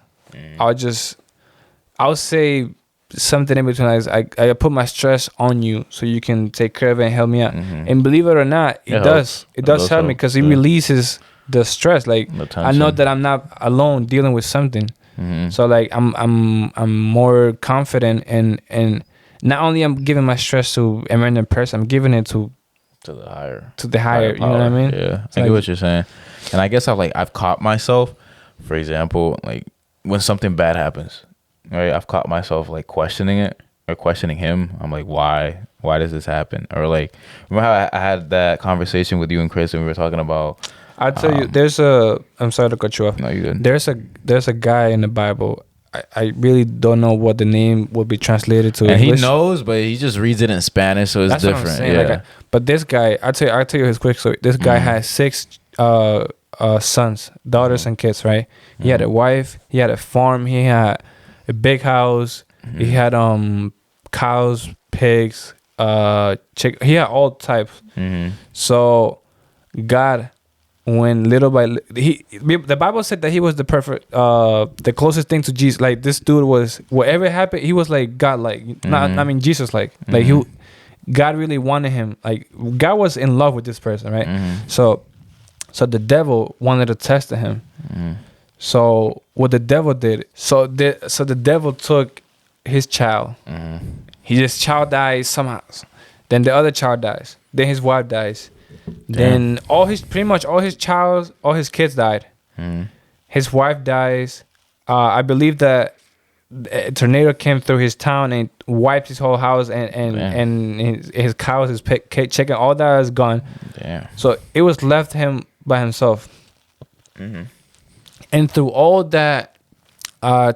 A: I'll say something in between. I put my stress on you so you can take care of it and help me out. And believe it or not, it does help me, because it releases the stress. Like, I know that I'm not alone dealing with something. So, like, I'm more confident, and not only I'm giving my stress to a random person, I'm giving it to the higher. You know what I mean?
B: Yeah, I get what you're saying. And I guess I've caught myself, for example, like, when something bad happens, right? I've caught myself, like, questioning it or questioning him. I'm like, why does this happen? Or, like, remember how I had that conversation with you and Chris, and we were talking about.
A: I'll tell you, I'm sorry to cut you off.
B: No, you're good.
A: There's a guy in the Bible. I really don't know what the name would be translated to.
B: And
A: English.
B: he knows, but he just reads it in Spanish, so it's different. What I'm saying.
A: Yeah. But this guy, I'll tell you his quick story. This guy had 6 sons, daughters, and kids. Right? He had a wife. He had a farm. He had a big house. He had cows, pigs, chick. He had all types. So God, when little by the Bible said that he was the perfect, the closest thing to Jesus. Like, this dude was, whatever happened, he was like God, like, I mean Jesus, like God really wanted him. Like, God was in love with this person, right? So the devil wanted to test him. So what the devil did, so the devil took his child. His child dies somehow. Then the other child dies. Then his wife dies. Then all his kids died. His wife dies. I believe that a tornado came through his town and wiped his whole house, and his cows, his chicken, all that is gone. So it was left him by himself. And through all that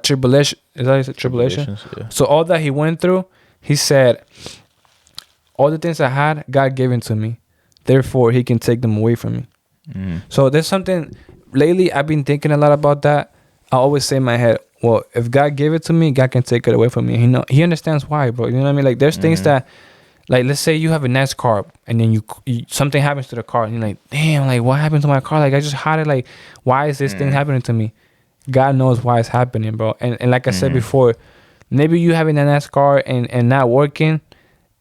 A: tribulation, is that how you say tribulation?
B: Yeah.
A: So all that he went through, he said, all the things I had, God gave it to me. Therefore, he can take them away from me. So there's something, lately I've been thinking a lot about that. I always say in my head, well, if God gave it to me, God can take it away from me. He understands why, bro. You know what I mean? Like there's things that, like let's say you have a nice car and then you something happens to the car and you're like, damn, like what happened to my car? Like I just had it. Like why is this thing happening to me? God knows why it's happening, bro. And like I said before, maybe you having a nice car and not working,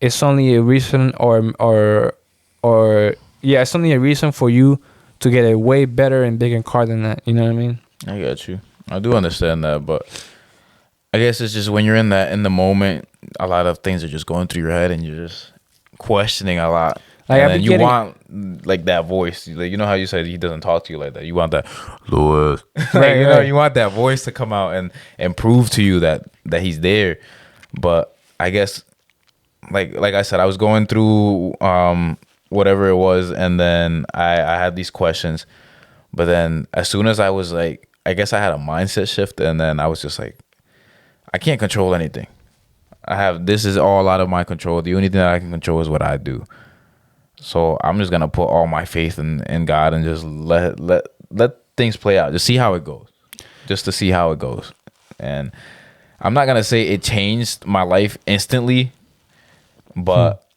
A: it's only a reason or it's only a reason for you to get a way better and bigger car than that. You know what I mean?
B: I got you. I do understand that, but I guess it's just when you're in the moment, a lot of things are just going through your head and you're just questioning a lot.
A: Like,
B: and then you want like that voice, like you know how you said he doesn't talk to you like that. You want that, Lewis, like, you know, you want that voice to come out and prove to you that he's there. But I guess, like I said, I was going through whatever it was, and then I had these questions. But then as soon as I was like, I guess I had a mindset shift, and then I was just like, I can't control anything. This is all out of my control. The only thing that I can control is what I do. So I'm just gonna put all my faith in God and just let things play out. Just see how it goes. Just to see how it goes. And I'm not gonna say it changed my life instantly, but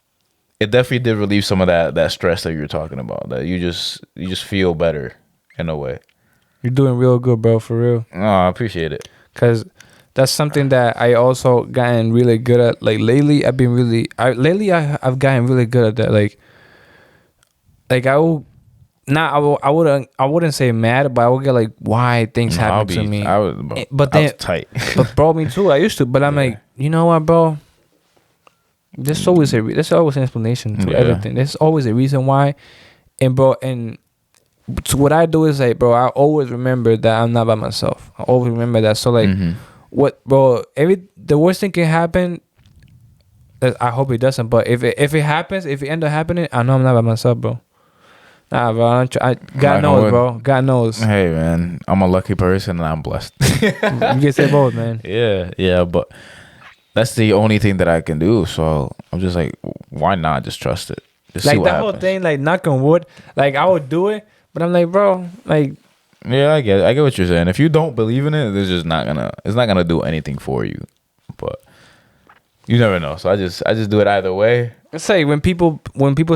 B: it definitely did relieve some of that stress that you were talking about. That you just feel better in a way.
A: You're doing real good, bro, for real.
B: Oh, I appreciate it.
A: Because that's something that I also gotten really good at. Like lately, I've gotten really good at that. Like I wouldn't say mad, but I would get like why things happen to me.
B: I was tight.
A: But bro, me too. I used to, but I'm like, you know what, bro? There's always an explanation to everything. There's always a reason why, and bro, and so what I do is like, bro, I always remember that I'm not by myself. I always remember that. So like, what, bro? The worst thing can happen. I hope it doesn't, but if it happens, if it ends up happening, I know I'm not by myself, bro. Nah, bro. God knows, bro. God knows.
B: Hey, man, I'm a lucky person and I'm blessed.
A: You can say both, man.
B: Yeah, but that's the only thing that I can do. So I'm just like, why not just trust it? Just
A: like
B: see what
A: that
B: happens.
A: whole thing, like knock on wood, like I would do it, but I'm like, bro, like.
B: Yeah, I get what you're saying. If you don't believe in it, it's not gonna do anything for you. But you never know. So I just do it either way.
A: It's like when people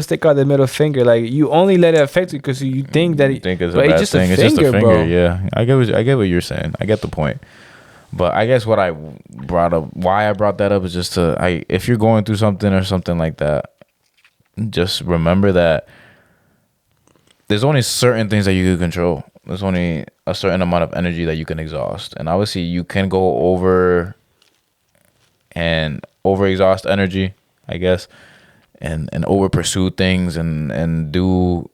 A: stick out the middle finger, like you only let it affect you because you think that
B: it's a
A: but
B: bad
A: it's just
B: thing.
A: a
B: It's
A: finger,
B: just a finger,
A: bro.
B: yeah. I get what you're saying. I get the point. But I guess what I brought up, why I brought that up is just if you're going through something or something like that, just remember that there's only certain things that you can control. There's only a certain amount of energy that you can exhaust. And obviously you can go over exhaust energy, I guess, and over pursue things and do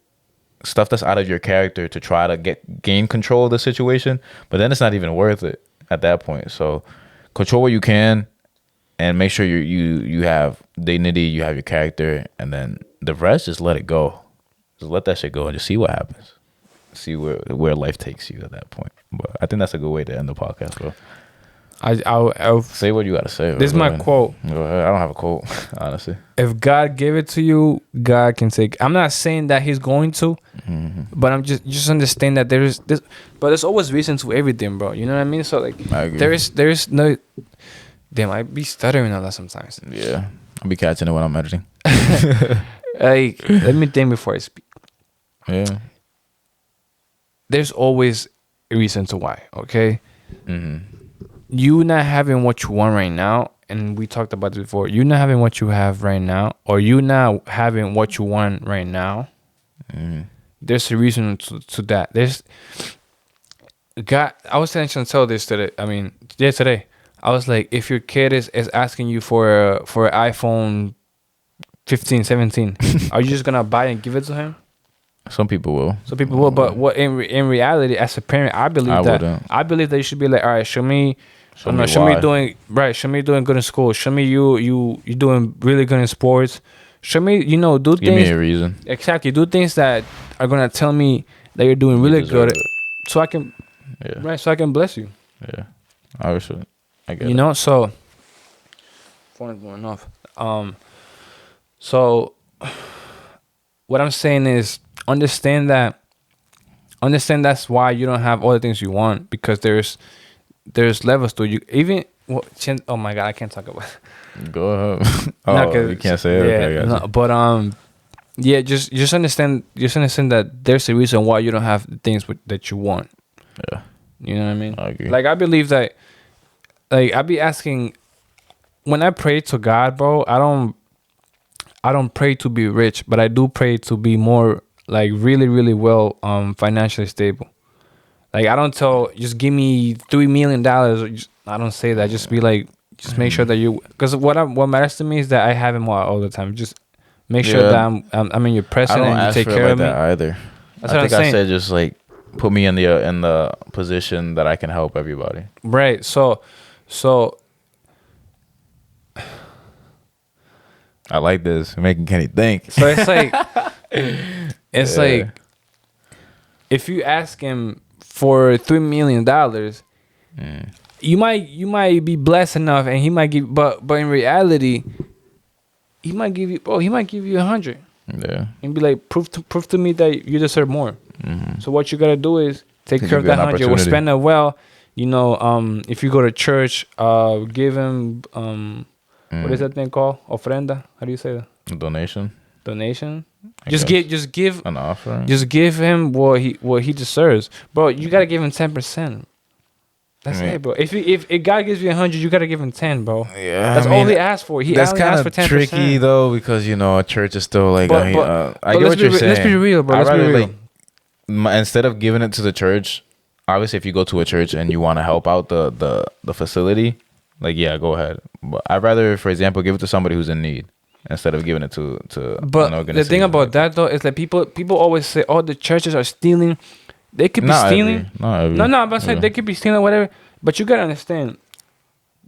B: stuff that's out of your character to try to gain control of the situation. But then it's not even worth it at that point. So control what you can and make sure you have dignity, you have your character, and then the rest, just let it go. Just let that shit go and just see what happens. See where life takes you at that point. But I think that's a good way to end the podcast, bro.
A: I'll
B: say what you gotta say.
A: This is my quote.
B: Go ahead. I don't have a quote, honestly.
A: If God gave it to you, God can take. I'm not saying that He's going to, but I'm just understand that there is this. But there's always reason to everything, bro. You know what I mean? So like, there is no. Damn, I be stuttering a lot sometimes.
B: Yeah, I'll be catching it when I'm editing.
A: Like, let me think before I speak.
B: Yeah.
A: There's always a reason to why. Okay. You not having what you want right now, and we talked about this before. You not having what you have right now, or you not having what you want right now. There's a reason to that. There's God. I was trying to tell this today. I mean, today. I was like, if your kid is asking you for an iPhone 15, 17, are you just gonna buy and give it to him?
B: Some people will.
A: But what in reality, as a parent, I believe that you should be like, all right, show me doing good in school. Show me you doing really good in sports. Show me, do things.
B: Give me a reason.
A: Exactly, do things that are gonna tell me that you're doing really good. so I can so I can bless you.
B: Yeah. Obviously, I get
A: You
B: it.
A: know, so phone is going off. So what I'm saying is understand that's why you don't have all the things you want, because there's levels to you. Even oh my god, I can't talk about it.
B: Go ahead.
A: No,
B: You can't say it.
A: Yeah,
B: Okay, I got you.
A: but yeah, just understand that there's a reason why you don't have the things that you want.
B: Yeah.
A: You know what I mean?
B: I agree.
A: Like I believe that, like I be asking when I pray to God, bro. I don't pray to be rich, but I do pray to be more like really, really well financially stable. Like I don't tell just give me $3 million. I don't say that. Just be like, just make sure that you, because what matters to me is that I have him all the time. Just make sure that I'm in your presence and you take care of me.
B: Either.
A: That's
B: I
A: what
B: think
A: I'm
B: I
A: saying.
B: said just like put me in the position that I can help everybody.
A: Right. So
B: I like this. You're making Kenny think.
A: So it's like, like, if you ask him for $3 million, you might be blessed enough, and he might give, but in reality, he might give you, he might give you 100.
B: Yeah.
A: And be like, prove to me that you deserve more.
B: Mm-hmm.
A: So what you gotta do is take care of
B: give you
A: that
B: an
A: 100. Or
B: opportunity.
A: spend it well. You know, if you go to church, give him what is that thing called? Ofrenda? How do you say that?
B: Donation.
A: Donation.
B: I
A: Just
B: guess.
A: give
B: An offering.
A: Just give him what he deserves, bro. You gotta give him 10%. That's it, bro. If God gives you 100, you gotta give him 10, bro.
B: Yeah,
A: That's all he asked for. He
B: that's
A: only asked
B: kind
A: for 10%.
B: of tricky though, because a church is still like.
A: But
B: I get
A: let's
B: what you're saying.
A: Let's be real, bro.
B: I'd
A: Let's be
B: rather,
A: real.
B: instead of giving it to the church, obviously, if you go to a church and you want to help out the facility, like go ahead. But I'd rather, for example, give it to somebody who's in need instead of giving it to
A: But
B: an organization.
A: the thing about that though is like people always say, "Oh, the churches are stealing." They could be stealing. I'm about to say they could be stealing whatever. But you gotta understand,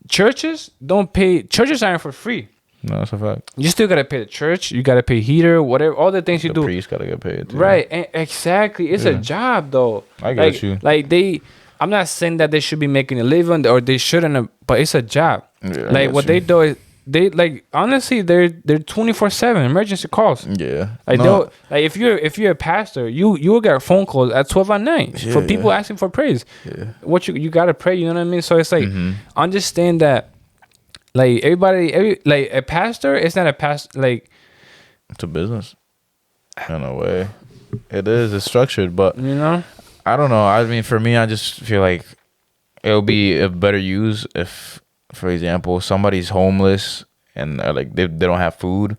A: churches don't pay. Churches aren't for free.
B: No, that's a fact.
A: You still gotta pay the church. You gotta pay heater, whatever, all the things you do.
B: The priest gotta get paid too.
A: Right, and exactly. It's a job though.
B: I get you.
A: Like I'm not saying that they should be making a living or they shouldn't, but it's a job.
B: Yeah, I
A: Like
B: get
A: what
B: you.
A: they do is they honestly they're 24/7 emergency calls.
B: Yeah.
A: Like
B: No.
A: like if you're a pastor, you will get phone calls at 12 at night for people asking for praise.
B: Yeah.
A: What you gotta pray, you know what I mean? So it's like
B: Mm-hmm.
A: understand that like like a pastor is not a pastor like
B: It's a business. In a way, it is. It's structured, but
A: you know.
B: I don't know. I mean, for me, I just feel like it'll be a better use if, for example, somebody's homeless and like they don't have food,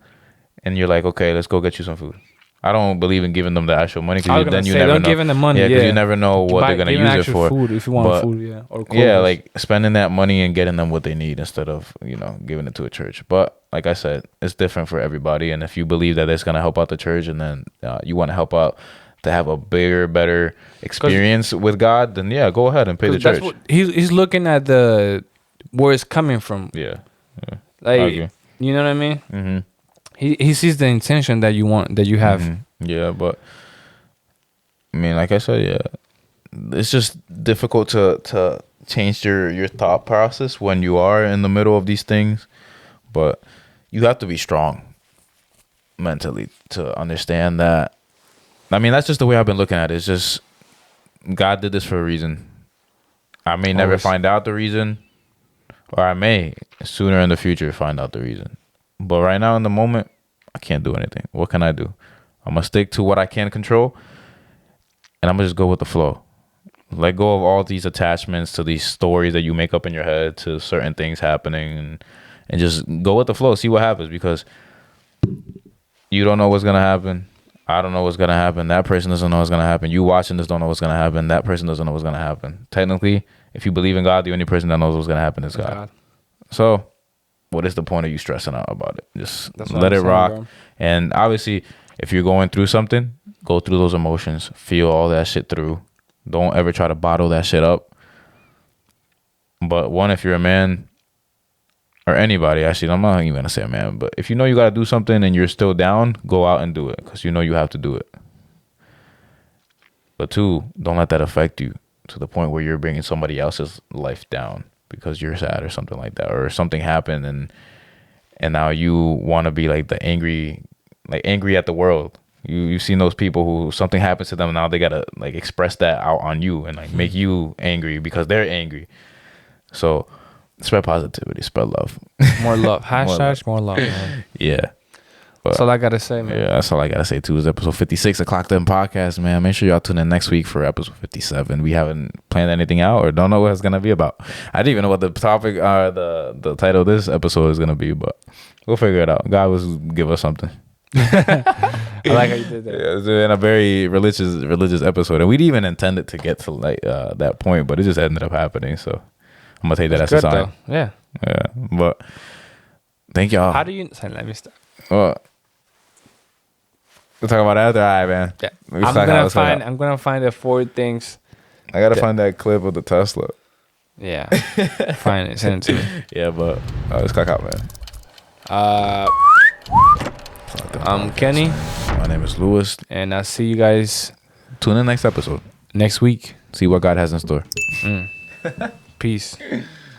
B: and you're like, okay, let's go get you some food. I don't believe in giving them the actual money, because then you never know.
A: Don't give them the money.
B: Yeah, because
A: Yeah,
B: you never know what they're gonna
A: give them
B: use it
A: actual
B: for.
A: Food if you want
B: But,
A: food, yeah, or
B: yeah,
A: clothes.
B: like spending that money and getting them what they need instead of giving it to a church. But like I said, it's different for everybody. And if you believe that it's gonna help out the church, and then you want to help out to have a bigger, better experience with God, then go ahead and pay the church.
A: That's what he's looking at where it's coming from.
B: Yeah. I
A: Like
B: agree.
A: you know what I mean?
B: Mm-hmm.
A: He sees the intention that you have.
B: Mhm. Yeah, but I mean, like I said, it's just difficult to change your thought process when you are in the middle of these things. But you have to be strong mentally to understand that. I mean, that's just the way I've been looking at it. It's just God did this for a reason. I may never
A: Always.
B: find out the reason, or I may sooner in the future find out the reason. But right now, in the moment, I can't do anything. What can I do? I'm going to stick to what I can control, and I'm going to just go with the flow. Let go of all these attachments to these stories that you make up in your head to certain things happening, and just go with the flow. See what happens, because you don't know what's going to happen. I don't know what's going to happen. That person doesn't know what's going to happen. You watching this don't know what's going to happen. That person doesn't know what's going to happen. Technically, if you believe in God, the only person that knows what's going to happen is God. So what is the point of you stressing out about it? Just let it rock. Bro. And obviously, if you're going through something, go through those emotions. Feel all that shit through. Don't ever try to bottle that shit up. But if you're a man, or anybody, actually, I'm not even going to say a man, but if you know you got to do something and you're still down, go out and do it, because you know you have to do it. But 2, don't let that affect you to the point where you're bringing somebody else's life down because you're sad or something like that, or something happened and now you want to be like the angry at the world. You've seen those people who something happens to them and now they gotta like express that out on you and like make you angry because they're angry. So spread positivity, spread love.
A: More love. Hashtags more love, man.
B: Yeah. But,
A: That's all I gotta say, man.
B: Yeah, that's all I gotta say too. Is episode 56 of Clock Them Podcast, man. Make sure y'all tune in next week for episode 57. We haven't planned anything out or don't know what it's gonna be about. I didn't even know what the topic the title of this episode is gonna be, but we'll figure it out. God will give us something.
A: I like how you did that.
B: Yeah, it's been a very religious episode, and we didn't even intend it to get to like that point, but it just ended up happening. So I'm gonna take that as a sign.
A: Though. Yeah.
B: Yeah, but thank y'all.
A: How do you? Sorry, let me stop.
B: Well, we'll talk about that after. All right, man.
A: Yeah.
B: We
A: I'm gonna find the 4 things.
B: I gotta find that clip of the Tesla.
A: Yeah. Find it. Send it to me.
B: Yeah, but let's clock out, man.
A: I'm Kenny.
B: My name is Lewis.
A: And I'll see you guys
B: Tune in next episode.
A: next week.
B: See what God has in store.
A: Peace.